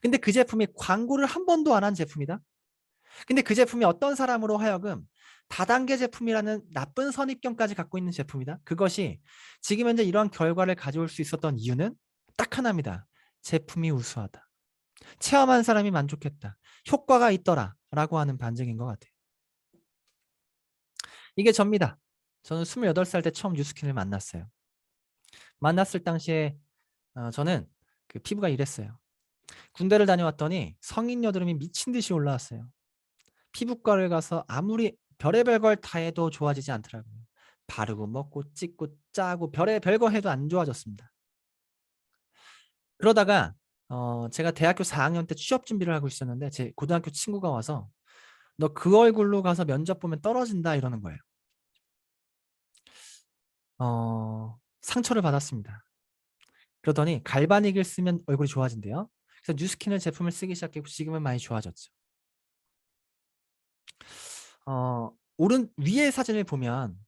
근데 그 제품이 광고를 한 번도 안 한 제품이다. 근데 그 제품이 어떤 사람으로 하여금 다단계 제품이라는 나쁜 선입견까지 갖고 있는 제품이다. 그것이 지금 현재 이러한 결과를 가져올 수 있었던 이유는 딱 하나입니다. 제품이 우수하다. 체험한 사람이 만족했다. 효과가 있더라 라고 하는 반증인 것 같아요. 이게 접니다. 저는 28살 때 처음 뉴스킨을 만났어요. 만났을 당시에 저는 그 피부가 이랬어요. 군대를 다녀왔더니 성인 여드름이 미친 듯이 올라왔어요. 피부과를 가서 아무리 별의별 걸 다 해도 좋아지지 않더라고요. 바르고 먹고 찍고 짜고 별의별 거 해도 안 좋아졌습니다. 그러다가 제가 대학교 4학년 때 취업 준비를 하고 있었는데 제 고등학교 친구가 와서 너 그 얼굴로 가서 면접 보면 떨어진다 이러는 거예요. 상처를 받았습니다. 그러더니 갈바닉을 쓰면 얼굴이 좋아진대요. 그래서 뉴스킨을 제품을 쓰기 시작했고 지금은 많이 좋아졌죠. 오른 위에 사진을 보면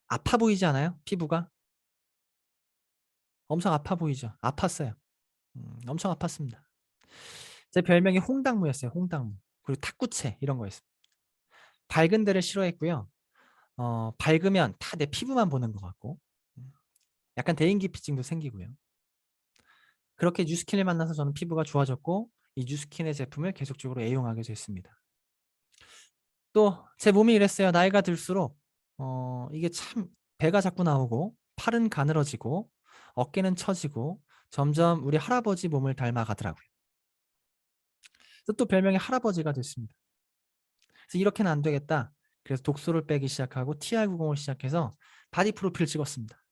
아파 보이지 않아요? 피부가 엄청 아파 보이죠? 아팠어요. 엄청 아팠습니다. 제 별명이 홍당무였어요. 홍당무. 그리고 탁구채 이런 거였어요. 밝은 데를 싫어했고요. 밝으면 다 내 피부만 보는 것 같고 약간 대인기피증도 생기고요. 그렇게 뉴스킨을 만나서 저는 피부가 좋아졌고 이 뉴스킨의 제품을 계속적으로 애용하게 됐습니다. 또 제 몸이 이랬어요. 나이가 들수록 이게 참 배가 자꾸 나오고 팔은 가늘어지고 어깨는 처지고 점점 우리 할아버지 몸을 닮아가더라고요. 그래서 또 별명이 할아버지가 됐습니다. 그래서 이렇게는 안 되겠다. 그래서 독소를 빼기 시작하고 TR90을 시작해서 바디 프로필 찍었습니다.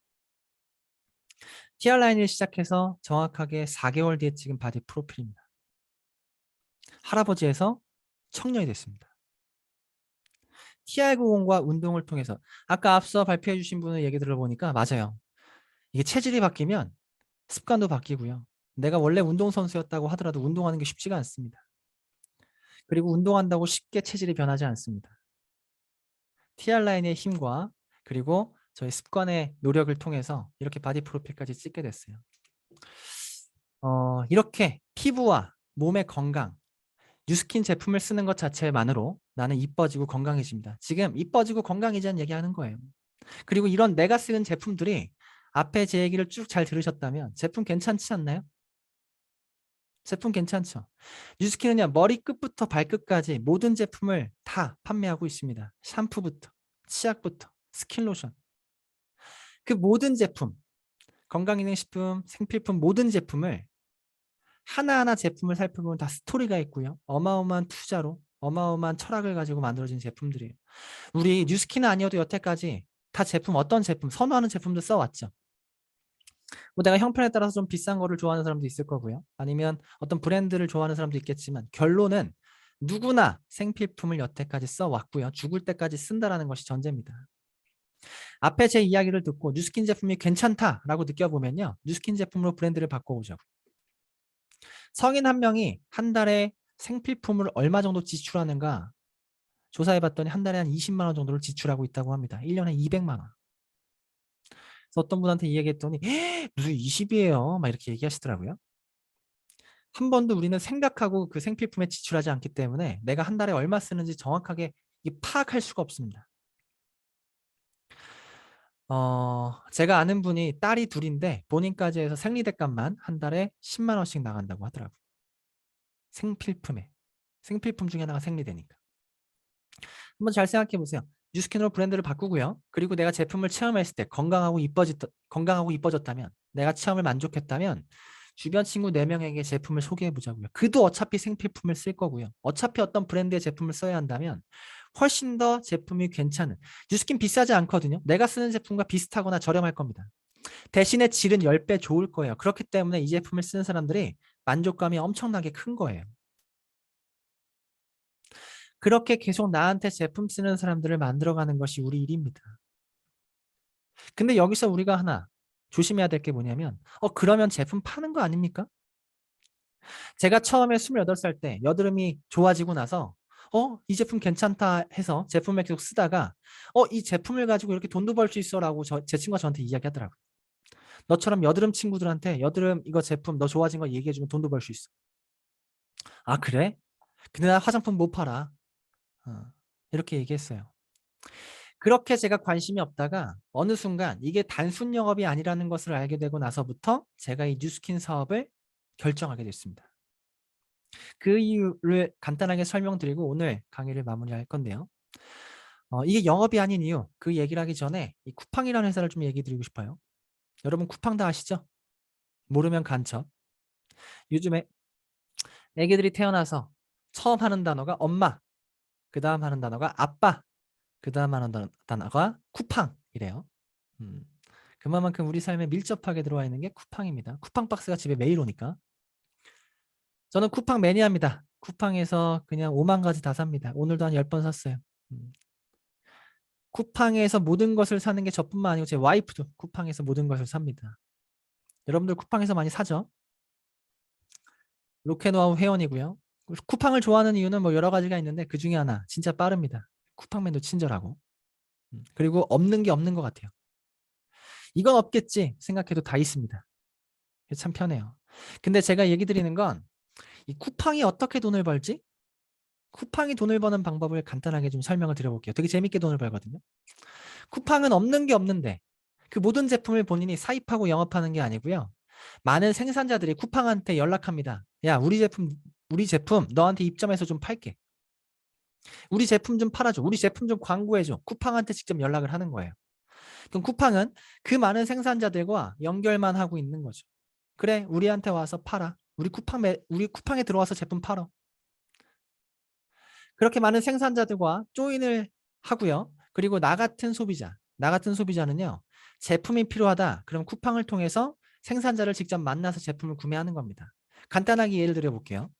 TR 라인을 시작해서 정확하게 4개월 뒤에 찍은 바디 프로필입니다. 할아버지에서 청년이 됐습니다. TR90과 운동을 통해서 아까 앞서 발표해 주신 분의 얘기 들어보니까 맞아요. 이게 체질이 바뀌면 습관도 바뀌고요. 내가 원래 운동선수였다고 하더라도 운동하는 게 쉽지가 않습니다. 그리고 운동한다고 쉽게 체질이 변하지 않습니다. TR라인의 힘과 그리고 저희 습관의 노력을 통해서 이렇게 바디 프로필까지 찍게 됐어요. 이렇게 피부와 몸의 건강, 뉴스킨 제품을 쓰는 것 자체만으로 나는 이뻐지고 건강해집니다. 지금 이뻐지고 건강해지는 얘기하는 거예요. 그리고 이런 내가 쓰는 제품들이 앞에 제 얘기를 쭉 잘 들으셨다면 제품 괜찮지 않나요? 제품 괜찮죠? 뉴스킨은요 머리끝부터 발끝까지 모든 제품을 다 판매하고 있습니다. 샴푸부터 치약부터 스킨로션 그 모든 제품 건강기능식품 생필품 모든 제품을 하나하나 제품을 살펴보면 다 스토리가 있고요. 어마어마한 투자로 어마어마한 철학을 가지고 만들어진 제품들이에요. 우리 뉴스킨은 아니어도 여태까지 다 제품 어떤 제품 선호하는 제품도 써왔죠. 뭐 내가 형편에 따라서 좀 비싼 거를 좋아하는 사람도 있을 거고요. 아니면 어떤 브랜드를 좋아하는 사람도 있겠지만 결론은 누구나 생필품을 여태까지 써왔고요. 죽을 때까지 쓴다라는 것이 전제입니다. 앞에 제 이야기를 듣고 뉴스킨 제품이 괜찮다라고 느껴보면요. 뉴스킨 제품으로 브랜드를 바꿔보죠. 성인 한 명이 한 달에 생필품을 얼마 정도 지출하는가 조사해봤더니 한 달에 한 20만 원 정도를 지출하고 있다고 합니다. 1년에 200만 원. 그래서 어떤 분한테 이 얘기했더니 무슨 20이에요? 막 이렇게 얘기하시더라고요. 한 번도 우리는 생각하고 그 생필품에 지출하지 않기 때문에 내가 한 달에 얼마 쓰는지 정확하게 파악할 수가 없습니다. 제가 아는 분이 딸이 둘인데 본인까지 해서 생리대값만 한 달에 10만 원씩 나간다고 하더라고요. 생필품에. 생필품 중에 하나가 생리대니까. 한번 잘 생각해 보세요. 뉴스킨으로 브랜드를 바꾸고요. 그리고 내가 제품을 체험했을 때 건강하고 이뻐졌다면 내가 체험을 만족했다면 주변 친구 4명에게 제품을 소개해 보자고요. 그도 어차피 생필품을 쓸 거고요. 어차피 어떤 브랜드의 제품을 써야 한다면 훨씬 더 제품이 괜찮은 뉴스킨 비싸지 않거든요. 내가 쓰는 제품과 비슷하거나 저렴할 겁니다. 대신에 질은 10배 좋을 거예요. 그렇기 때문에 이 제품을 쓰는 사람들이 만족감이 엄청나게 큰 거예요. 그렇게 계속 나한테 제품 쓰는 사람들을 만들어가는 것이 우리 일입니다. 근데 여기서 우리가 하나 조심해야 될 게 뭐냐면 그러면 제품 파는 거 아닙니까? 제가 처음에 28살 때 여드름이 좋아지고 나서 이 제품 괜찮다 해서 제품을 계속 쓰다가 이 제품을 가지고 이렇게 돈도 벌 수 있어 라고 제 친구가 저한테 이야기하더라고요. 너처럼 여드름 친구들한테 여드름 이거 제품 너 좋아진 거 얘기해주면 돈도 벌 수 있어. 아 그래? 근데 나 화장품 못 팔아. 이렇게 얘기했어요. 그렇게 제가 관심이 없다가 어느 순간 이게 단순 영업이 아니라는 것을 알게 되고 나서부터 제가 이 뉴스킨 사업을 결정하게 됐습니다. 그 이유를 간단하게 설명드리고 오늘 강의를 마무리할 건데요. 이게 영업이 아닌 이유, 그 얘기를 하기 전에 이 쿠팡이라는 회사를 좀 얘기 드리고 싶어요. 여러분 쿠팡 다 아시죠? 모르면 간첩. 요즘에 애기들이 태어나서 처음 하는 단어가 엄마, 그 다음 하는 단어가 아빠, 그 다음 하는 단어가 쿠팡이래요. 그만큼 우리 삶에 밀접하게 들어와 있는 게 쿠팡입니다. 쿠팡 박스가 집에 매일 오니까. 저는 쿠팡 매니아입니다. 쿠팡에서 그냥 5만 가지 다 삽니다. 오늘도 한 10번 샀어요. 쿠팡에서 모든 것을 사는 게 저뿐만 아니고 제 와이프도 쿠팡에서 모든 것을 삽니다. 여러분들 쿠팡에서 많이 사죠? 로켓노하우 회원이고요. 쿠팡을 좋아하는 이유는 뭐 여러 가지가 있는데 그 중에 하나 진짜 빠릅니다. 쿠팡맨도 친절하고 그리고 없는 게 없는 것 같아요. 이건 없겠지 생각해도 다 있습니다. 참 편해요. 근데 제가 얘기 드리는 건 이 쿠팡이 어떻게 돈을 벌지? 쿠팡이 돈을 버는 방법을 간단하게 좀 설명을 드려볼게요. 되게 재밌게 돈을 벌거든요. 쿠팡은 없는 게 없는데 그 모든 제품을 본인이 사입하고 영업하는 게 아니고요. 많은 생산자들이 쿠팡한테 연락합니다. 야, 우리 제품 너한테 입점해서 좀 팔게. 우리 제품 좀 팔아줘. 우리 제품 좀 광고해줘. 쿠팡한테 직접 연락을 하는 거예요. 그럼 쿠팡은 그 많은 생산자들과 연결만 하고 있는 거죠. 그래, 우리한테 와서 팔아. 우리 쿠팡에 들어와서 제품 팔어. 그렇게 많은 생산자들과 조인을 하고요. 그리고 나 같은 소비자는요. 제품이 필요하다. 그럼 쿠팡을 통해서 생산자를 직접 만나서 제품을 구매하는 겁니다. 간단하게 예를 들어 볼게요.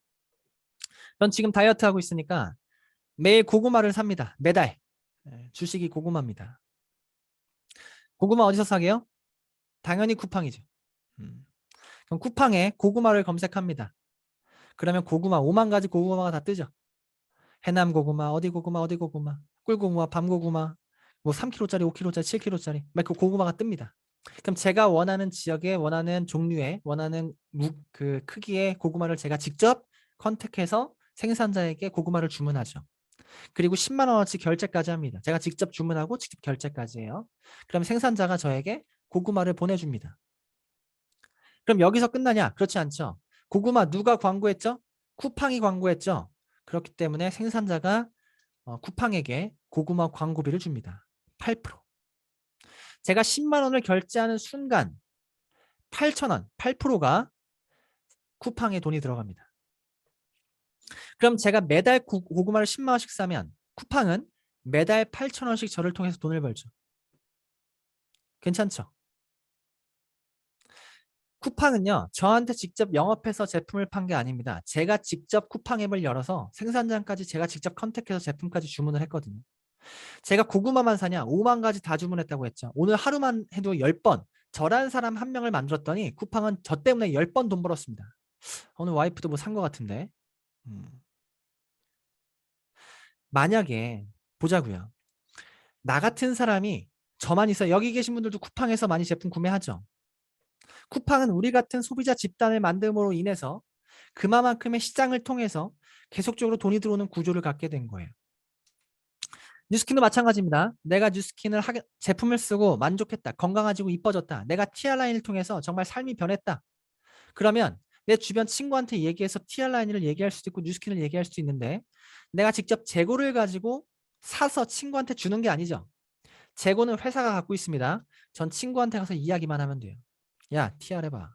전 지금 다이어트 하고 있으니까 매일 고구마를 삽니다. 매달. 주식이 고구마입니다. 고구마 어디서 사게요? 당연히 쿠팡이죠. 그럼 쿠팡에 고구마를 검색합니다. 그러면 고구마 5만 가지 고구마가 다 뜨죠. 해남 고구마, 어디 고구마, 어디 고구마, 꿀고구마, 밤고구마, 뭐 3kg짜리, 5kg짜리, 7kg짜리 막 그 고구마가 뜹니다. 그럼 제가 원하는 지역에 원하는 종류의 원하는 그 크기의 고구마를 제가 직접 컨택해서 생산자에게 고구마를 주문하죠. 그리고 10만 원어치 결제까지 합니다. 제가 직접 주문하고 직접 결제까지 해요. 그럼 생산자가 저에게 고구마를 보내줍니다. 그럼 여기서 끝나냐? 그렇지 않죠. 고구마 누가 광고했죠? 쿠팡이 광고했죠. 그렇기 때문에 생산자가 쿠팡에게 고구마 광고비를 줍니다. 8%. 제가 10만 원을 결제하는 순간 8,000원, 8%가 쿠팡에 돈이 들어갑니다. 그럼 제가 매달 고구마를 10만 원씩 사면 쿠팡은 매달 8,000원씩 저를 통해서 돈을 벌죠. 괜찮죠? 쿠팡은요, 저한테 직접 영업해서 제품을 판 게 아닙니다. 제가 직접 쿠팡 앱을 열어서 생산자까지 제가 직접 컨택해서 제품까지 주문을 했거든요. 제가 고구마만 사냐? 5만 가지 다 주문했다고 했죠. 오늘 하루만 해도 10번. 저란 사람 한 명을 만들었더니 쿠팡은 저 때문에 10번 돈 벌었습니다. 오늘 와이프도 뭐 산 것 같은데. 만약에 보자고요. 나 같은 사람이 저만 있어요. 여기 계신 분들도 쿠팡에서 많이 제품 구매하죠. 쿠팡은 우리 같은 소비자 집단을 만듦으로 인해서 그만큼의 시장을 통해서 계속적으로 돈이 들어오는 구조를 갖게 된 거예요. 뉴스킨도 마찬가지입니다. 내가 제품을 쓰고 만족했다. 건강해지고 이뻐졌다. 내가 TR라인을 통해서 정말 삶이 변했다. 그러면 내 주변 친구한테 얘기해서 TR라인을 얘기할 수도 있고 뉴스킨을 얘기할 수도 있는데 내가 직접 재고를 가지고 사서 친구한테 주는 게 아니죠. 재고는 회사가 갖고 있습니다. 전 친구한테 가서 이야기만 하면 돼요. 야, TR 해봐.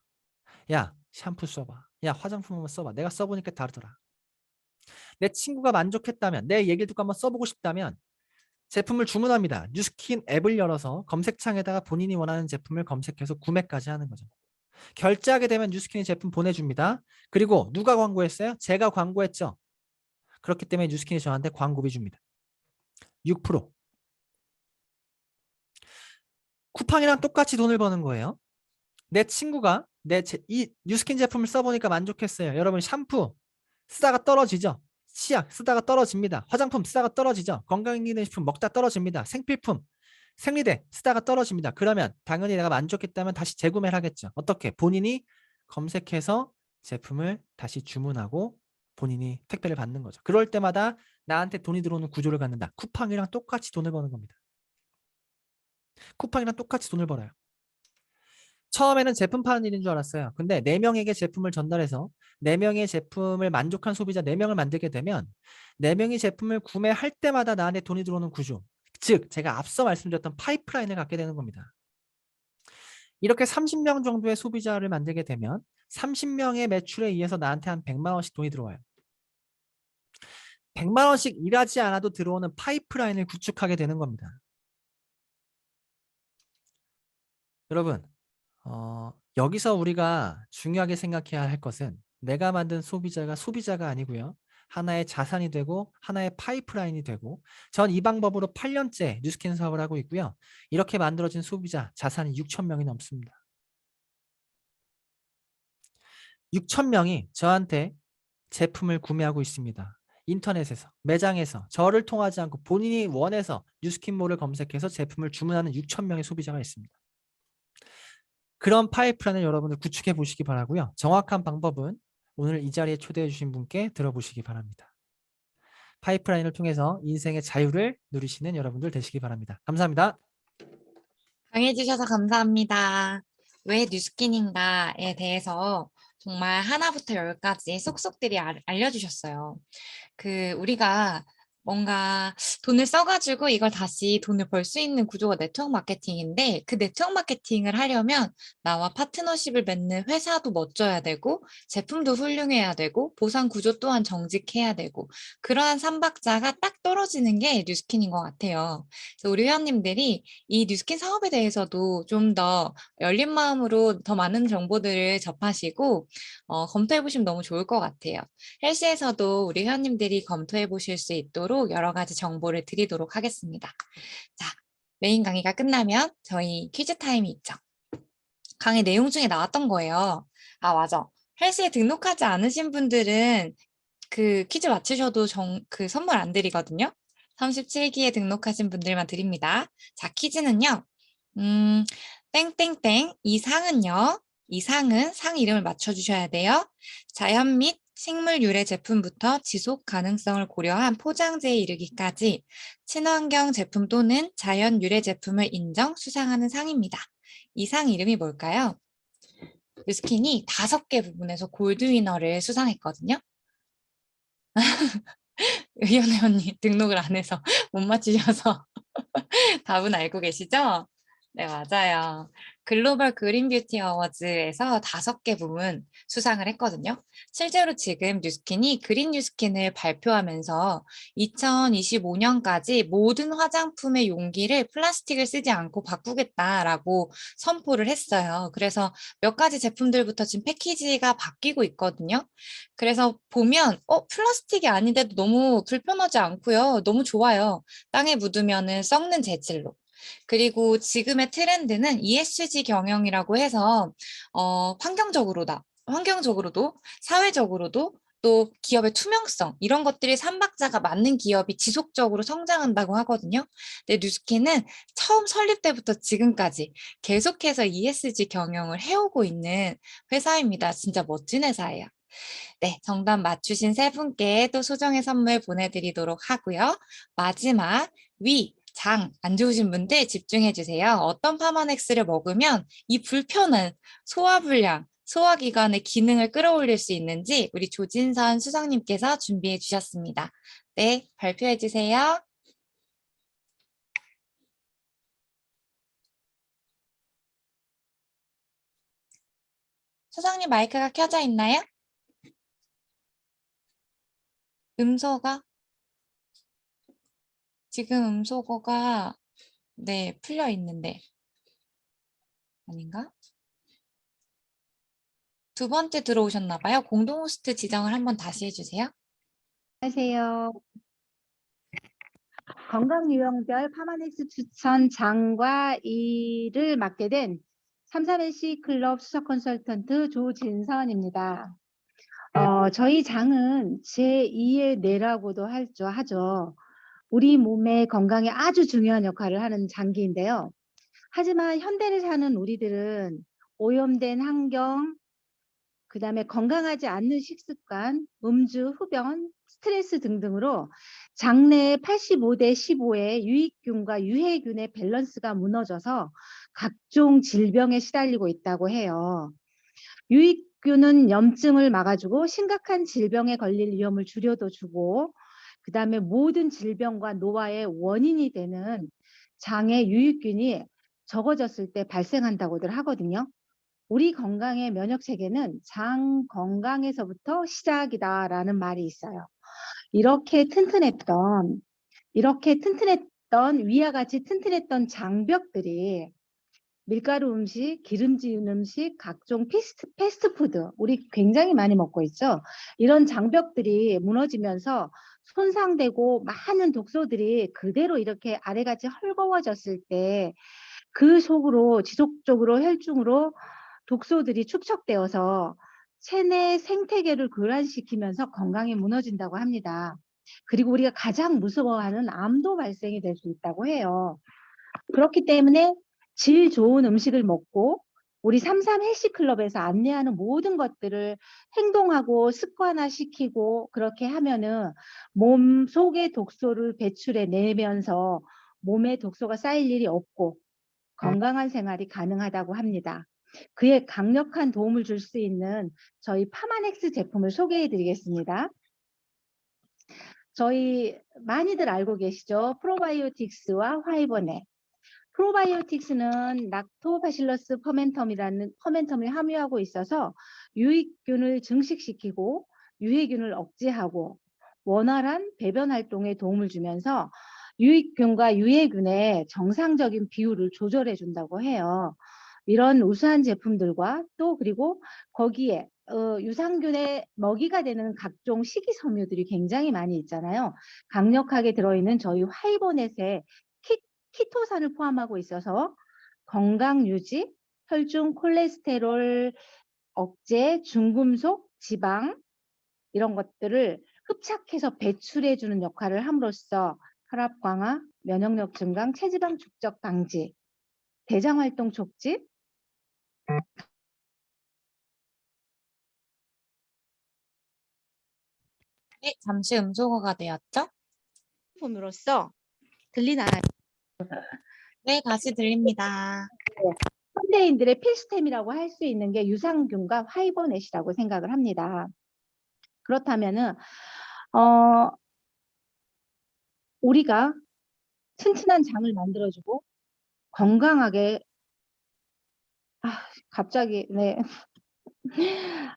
야, 샴푸 써봐. 야, 화장품 한번 써봐. 내가 써보니까 다르더라. 내 친구가 만족했다면 내 얘기를 듣고 한번 써보고 싶다면 제품을 주문합니다. 뉴스킨 앱을 열어서 검색창에다가 본인이 원하는 제품을 검색해서 구매까지 하는 거죠. 결제하게 되면 뉴스킨이 제품 보내줍니다. 그리고 누가 광고했어요? 제가 광고했죠. 그렇기 때문에 뉴스킨이 저한테 광고비 줍니다. 6%. 쿠팡이랑 똑같이 돈을 버는 거예요. 내 친구가 이 뉴스킨 제품을 써보니까 만족했어요. 여러분 샴푸 쓰다가 떨어지죠. 치약 쓰다가 떨어집니다. 화장품 쓰다가 떨어지죠. 건강기능식품 먹다 떨어집니다. 생필품, 생리대 쓰다가 떨어집니다. 그러면 당연히 내가 만족했다면 다시 재구매를 하겠죠. 어떻게? 본인이 검색해서 제품을 다시 주문하고 본인이 택배를 받는 거죠. 그럴 때마다 나한테 돈이 들어오는 구조를 갖는다. 쿠팡이랑 똑같이 돈을 버는 겁니다. 쿠팡이랑 똑같이 돈을 벌어요. 처음에는 제품 파는 일인 줄 알았어요. 근데 4명에게 제품을 전달해서 4명의 제품을 만족한 소비자 4명을 만들게 되면 4명이 제품을 구매할 때마다 나한테 돈이 들어오는 구조. 즉 제가 앞서 말씀드렸던 파이프라인을 갖게 되는 겁니다. 이렇게 30명 정도의 소비자를 만들게 되면 30명의 매출에 의해서 나한테 한 100만 원씩 돈이 들어와요. 100만 원씩 일하지 않아도 들어오는 파이프라인을 구축하게 되는 겁니다. 여러분, 여기서 우리가 중요하게 생각해야 할 것은 내가 만든 소비자가 아니고요. 하나의 자산이 되고 하나의 파이프라인이 되고 전 이 방법으로 8년째 뉴스킨 사업을 하고 있고요. 이렇게 만들어진 소비자 자산이 6천 명이 넘습니다. 6천 명이 저한테 제품을 구매하고 있습니다. 인터넷에서, 매장에서 저를 통하지 않고 본인이 원해서 뉴스킨몰을 검색해서 제품을 주문하는 6천 명의 소비자가 있습니다. 그런 파이프라인을 여러분들 구축해 보시기 바라고요. 정확한 방법은 오늘 이 자리에 초대해 주신 분께 들어보시기 바랍니다. 파이프라인을 통해서 인생의 자유를 누리시는 여러분들 되시기 바랍니다. 감사합니다. 강해주셔서 감사합니다. 왜 뉴스킨인가에 대해서 정말 하나부터 열까지 쏙쏙들이 알려주셨어요. 우리가 뭔가 돈을 써가지고 이걸 다시 돈을 벌 수 있는 구조가 네트워크 마케팅인데 그 네트워크 마케팅을 하려면 나와 파트너십을 맺는 회사도 멋져야 되고 제품도 훌륭해야 되고 보상 구조 또한 정직해야 되고 그러한 삼박자가 딱 떨어지는 게 뉴스킨인 것 같아요. 그래서 우리 회원님들이 이 뉴스킨 사업에 대해서도 좀 더 열린 마음으로 더 많은 정보들을 접하시고 검토해 보시면 너무 좋을 것 같아요. 헬스에서도 우리 회원님들이 검토해 보실 수 있도록 여러 가지 정보를 드리도록 하겠습니다. 자, 메인 강의가 끝나면 저희 퀴즈 타임이 있죠. 강의 내용 중에 나왔던 거예요. 아, 맞아. 헬스에 등록하지 않으신 분들은 그 퀴즈 맞추셔도 선물 안 드리거든요. 37기에 등록하신 분들만 드립니다. 자, 퀴즈는요. 땡땡땡 이 상은 상 이름을 맞춰주셔야 돼요. 자연 및 식물 유래 제품부터 지속 가능성을 고려한 포장재에 이르기까지 친환경 제품 또는 자연 유래 제품을 인정 수상하는 상입니다. 이 상 이름이 뭘까요? 뉴스킨이 5개 부분에서 골드 위너를 수상했거든요. 의원 회원님 등록을 안 해서 못 맞히셔서 답은 알고 계시죠? 네, 맞아요. 글로벌 그린 뷰티 어워즈에서 5개 부문 수상을 했거든요. 실제로 지금 뉴스킨이 그린 뉴스킨을 발표하면서 2025년까지 모든 화장품의 용기를 플라스틱을 쓰지 않고 바꾸겠다라고 선포를 했어요. 그래서 몇 가지 제품들부터 지금 패키지가 바뀌고 있거든요. 그래서 보면 플라스틱이 아닌데도 너무 불편하지 않고요. 너무 좋아요. 땅에 묻으면은 썩는 재질로. 그리고 지금의 트렌드는 ESG 경영이라고 해서 환경적으로도 사회적으로도 또 기업의 투명성 이런 것들이 삼박자가 맞는 기업이 지속적으로 성장한다고 하거든요. 근데 뉴스킨은 처음 설립 때부터 지금까지 계속해서 ESG 경영을 해오고 있는 회사입니다. 진짜 멋진 회사예요. 네, 정답 맞추신 3분께 또 소정의 선물 보내드리도록 하고요. 마지막 장 안 좋으신 분들 집중해 주세요. 어떤 파마넥스를 먹으면 이 불편한 소화불량, 소화기관의 기능을 끌어올릴 수 있는지 우리 조진선 수석님께서 준비해 주셨습니다. 네, 발표해 주세요. 수석님 마이크가 켜져 있나요? 음소거? 지금 음소거가 네, 풀려 있는데 아닌가? 2번째 들어오셨나 봐요. 공동 호스트 지정을 한번 다시 해주세요. 안녕하세요. 건강유형별 파마넥스 추천 장과 일을 맡게 된 삼삼NC 클럽 수석 컨설턴트 조진선입니다. 저희 장은 제2의 뇌라고도 하죠. 우리 몸의 건강에 아주 중요한 역할을 하는 장기인데요. 하지만 현대를 사는 우리들은 오염된 환경, 그 다음에 건강하지 않는 식습관, 음주, 흡연, 스트레스 등등으로 장내 85대 15의 유익균과 유해균의 밸런스가 무너져서 각종 질병에 시달리고 있다고 해요. 유익균은 염증을 막아주고 심각한 질병에 걸릴 위험을 줄여도 주고 그 다음에 모든 질병과 노화의 원인이 되는 장의 유익균이 적어졌을 때 발생한다고들 하거든요. 우리 건강의 면역 체계는 장 건강에서부터 시작이다라는 말이 있어요. 이렇게 튼튼했던 위와 같이 튼튼했던 장벽들이 밀가루 음식, 기름진 음식, 각종 패스트푸드 우리 굉장히 많이 먹고 있죠. 이런 장벽들이 무너지면서 손상되고 많은 독소들이 그대로 이렇게 아래같이 헐거워졌을 때 그 속으로 지속적으로 혈중으로 독소들이 축적되어서 체내 생태계를 교란시키면서 건강이 무너진다고 합니다. 그리고 우리가 가장 무서워하는 암도 발생이 될 수 있다고 해요. 그렇기 때문에 질 좋은 음식을 먹고 우리 33 헬시클럽에서 안내하는 모든 것들을 행동하고 습관화시키고 그렇게 하면은 몸 속의 독소를 배출해 내면서 몸에 독소가 쌓일 일이 없고 건강한 생활이 가능하다고 합니다. 그에 강력한 도움을 줄 수 있는 저희 파마넥스 제품을 소개해 드리겠습니다. 저희 많이들 알고 계시죠? 프로바이오틱스와 화이버넷. 프로바이오틱스는 락토바실러스 퍼멘텀을 함유하고 있어서 유익균을 증식시키고 유해균을 억제하고 원활한 배변 활동에 도움을 주면서 유익균과 유해균의 정상적인 비율을 조절해 준다고 해요. 이런 우수한 제품들과 또 그리고 거기에 유산균의 먹이가 되는 각종 식이섬유들이 굉장히 많이 있잖아요. 강력하게 들어있는 저희 화이버넷의 키토산을 포함하고 있어서 건강 유지, 혈중 콜레스테롤 억제, 중금속, 지방 이런 것들을 흡착해서 배출해 주는 역할을 함으로써 혈압 강화, 면역력 증강, 체지방 축적 방지, 대장 활동 촉진, 네, 잠시 음소거가 되었죠? 품으로써 들리나요? 네, 다시 들립니다. 현대인들의 필수템이라고 할 수 있는 게 유산균과 화이버넷이라고 생각을 합니다. 그렇다면은 우리가 튼튼한 장을 만들어주고 건강하게 갑자기 네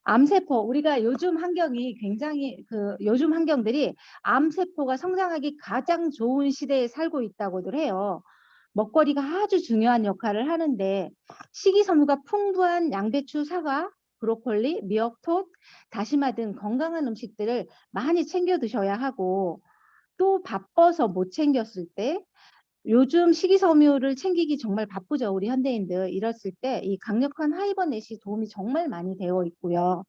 암세포 우리가 요즘 환경이 굉장히 요즘 환경들이 암세포가 성장하기 가장 좋은 시대에 살고 있다고들 해요. 먹거리가 아주 중요한 역할을 하는데 식이섬유가 풍부한 양배추, 사과, 브로콜리, 미역, 톳, 다시마 등 건강한 음식들을 많이 챙겨 드셔야 하고 또 바빠서 못 챙겼을 때 요즘 식이섬유를 챙기기 정말 바쁘죠. 우리 현대인들. 이랬을 때 이 강력한 하이버넷이 도움이 정말 많이 되어 있고요.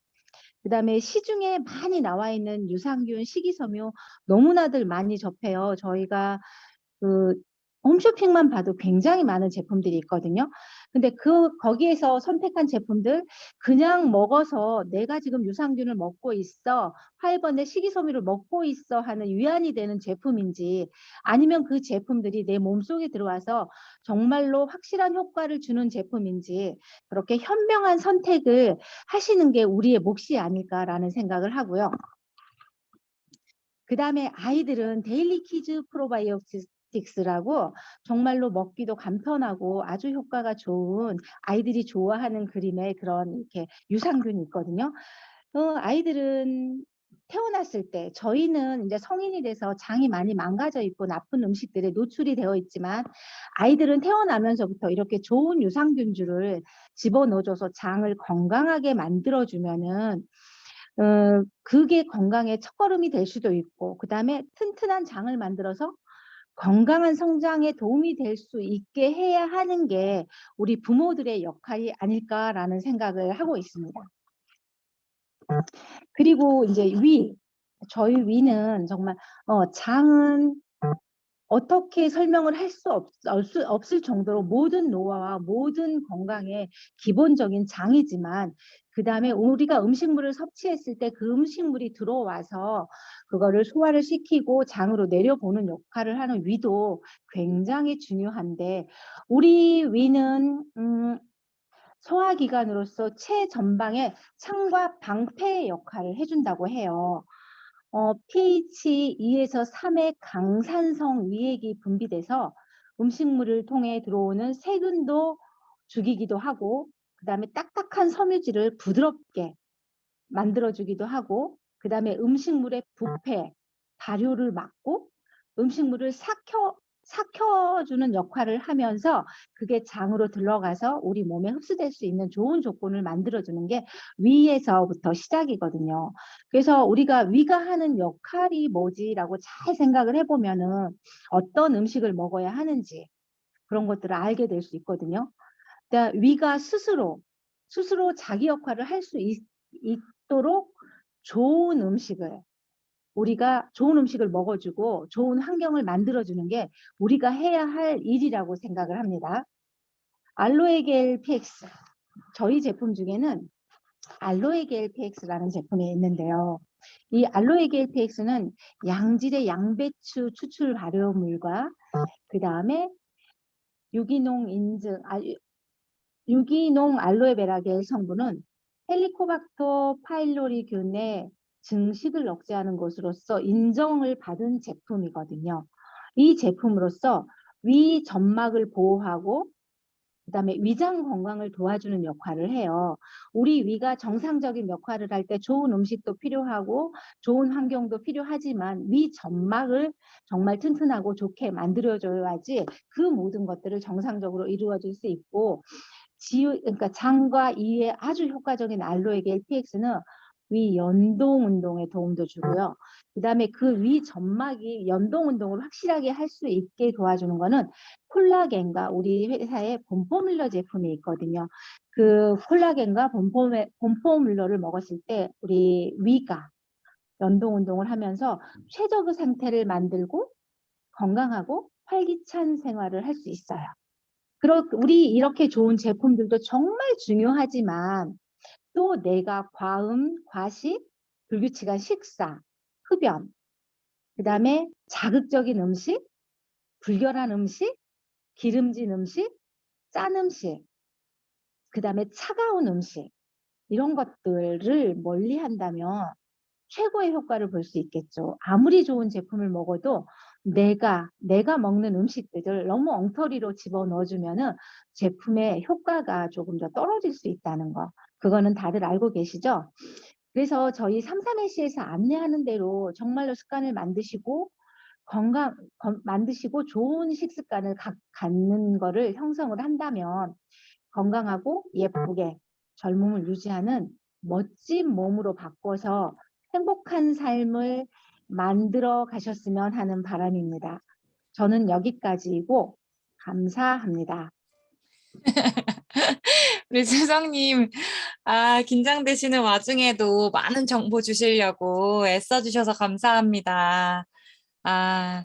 그다음에 시중에 많이 나와 있는 유산균, 식이섬유 너무나들 많이 접해요. 저희가 그 홈쇼핑만 봐도 굉장히 많은 제품들이 있거든요. 근데 거기에서 선택한 제품들 그냥 먹어서 내가 지금 유산균을 먹고 있어, 화이번의 식이섬유를 먹고 있어 하는 위안이 되는 제품인지 아니면 그 제품들이 내 몸속에 들어와서 정말로 확실한 효과를 주는 제품인지 그렇게 현명한 선택을 하시는 게 우리의 몫이 아닐까라는 생각을 하고요. 그 다음에 아이들은 데일리 키즈 프로바이오틱스라고 정말로 먹기도 간편하고 아주 효과가 좋은 아이들이 좋아하는 그림의 그런 이렇게 유산균이 있거든요. 아이들은 태어났을 때 저희는 이제 성인이 돼서 장이 많이 망가져 있고 나쁜 음식들에 노출이 되어 있지만 아이들은 태어나면서부터 이렇게 좋은 유산균주를 집어넣어줘서 장을 건강하게 만들어주면은 그게 건강의 첫걸음이 될 수도 있고 그다음에 튼튼한 장을 만들어서 건강한 성장에 도움이 될 수 있게 해야 하는 게 우리 부모들의 역할이 아닐까라는 생각을 하고 있습니다. 그리고 이제 저희 위는 정말 장은 어떻게 설명을 할 수 없을 정도로 모든 노화와 모든 건강의 기본적인 장이지만 그 다음에 우리가 음식물을 섭취했을 때 그 음식물이 들어와서 그거를 소화를 시키고 장으로 내려보는 역할을 하는 위도 굉장히 중요한데 우리 위는 소화기관으로서 체전방의 창과 방패의 역할을 해준다고 해요. pH 2에서 3의 강산성 위액이 분비돼서 음식물을 통해 들어오는 세균도 죽이기도 하고 그 다음에 딱딱한 섬유질을 부드럽게 만들어주기도 하고 그 다음에 음식물의 부패, 발효를 막고 음식물을 삭혀주는 역할을 하면서 그게 장으로 들어가서 우리 몸에 흡수될 수 있는 좋은 조건을 만들어주는 게 위에서부터 시작이거든요. 그래서 우리가 위가 하는 역할이 뭐지라고 잘 생각을 해보면은 어떤 음식을 먹어야 하는지 그런 것들을 알게 될 수 있거든요. 그러니까 위가 스스로 자기 역할을 할 수 있도록 좋은 음식을 우리가 좋은 음식을 먹어주고 좋은 환경을 만들어주는 게 우리가 해야 할 일이라고 생각을 합니다. 알로에겔 PX 저희 제품 중에는 알로에겔 PX라는 제품이 있는데요. 이 알로에겔 PX는 양질의 양배추 추출 발효물과 그 다음에 유기농 인증 유기농 알로에베라겔 성분은 헬리코박터 파일로리균의 증식을 억제하는 것으로서 인정을 받은 제품이거든요. 이 제품으로서 위 점막을 보호하고 그다음에 위장 건강을 도와주는 역할을 해요. 우리 위가 정상적인 역할을 할 때 좋은 음식도 필요하고 좋은 환경도 필요하지만 위 점막을 정말 튼튼하고 좋게 만들어줘야지 그 모든 것들을 정상적으로 이루어질 수 있고 그러니까 장과 이에 아주 효과적인 알로에겔 PX는 위 연동 운동에 도움도 주고요. 그다음에 그 위 점막이 연동 운동을 확실하게 할 수 있게 도와주는 거는 콜라겐과 우리 회사의 본포뮬러 제품이 있거든요. 그 콜라겐과 본포뮬러를 먹었을 때 우리 위가 연동 운동을 하면서 최적의 상태를 만들고 건강하고 활기찬 생활을 할 수 있어요. 우리 이렇게 좋은 제품들도 정말 중요하지만 또 내가 과음, 과식, 불규칙한 식사, 흡연, 그 다음에 자극적인 음식, 불결한 음식, 기름진 음식, 짠 음식, 그 다음에 차가운 음식 이런 것들을 멀리 한다면 최고의 효과를 볼 수 있겠죠. 아무리 좋은 제품을 먹어도 내가 먹는 음식들을 너무 엉터리로 집어넣어주면은 제품의 효과가 조금 더 떨어질 수 있다는 거. 그거는 다들 알고 계시죠? 그래서 저희 삼삼일시에서 안내하는 대로 정말로 습관을 만드시고 만드시고 좋은 식습관을 갖는 거를 형성을 한다면 건강하고 예쁘게 젊음을 유지하는 멋진 몸으로 바꿔서 행복한 삶을 만들어 가셨으면 하는 바람입니다. 저는 여기까지이고 감사합니다. 우리 수성님, 긴장되시는 와중에도 많은 정보 주시려고 애써주셔서 감사합니다.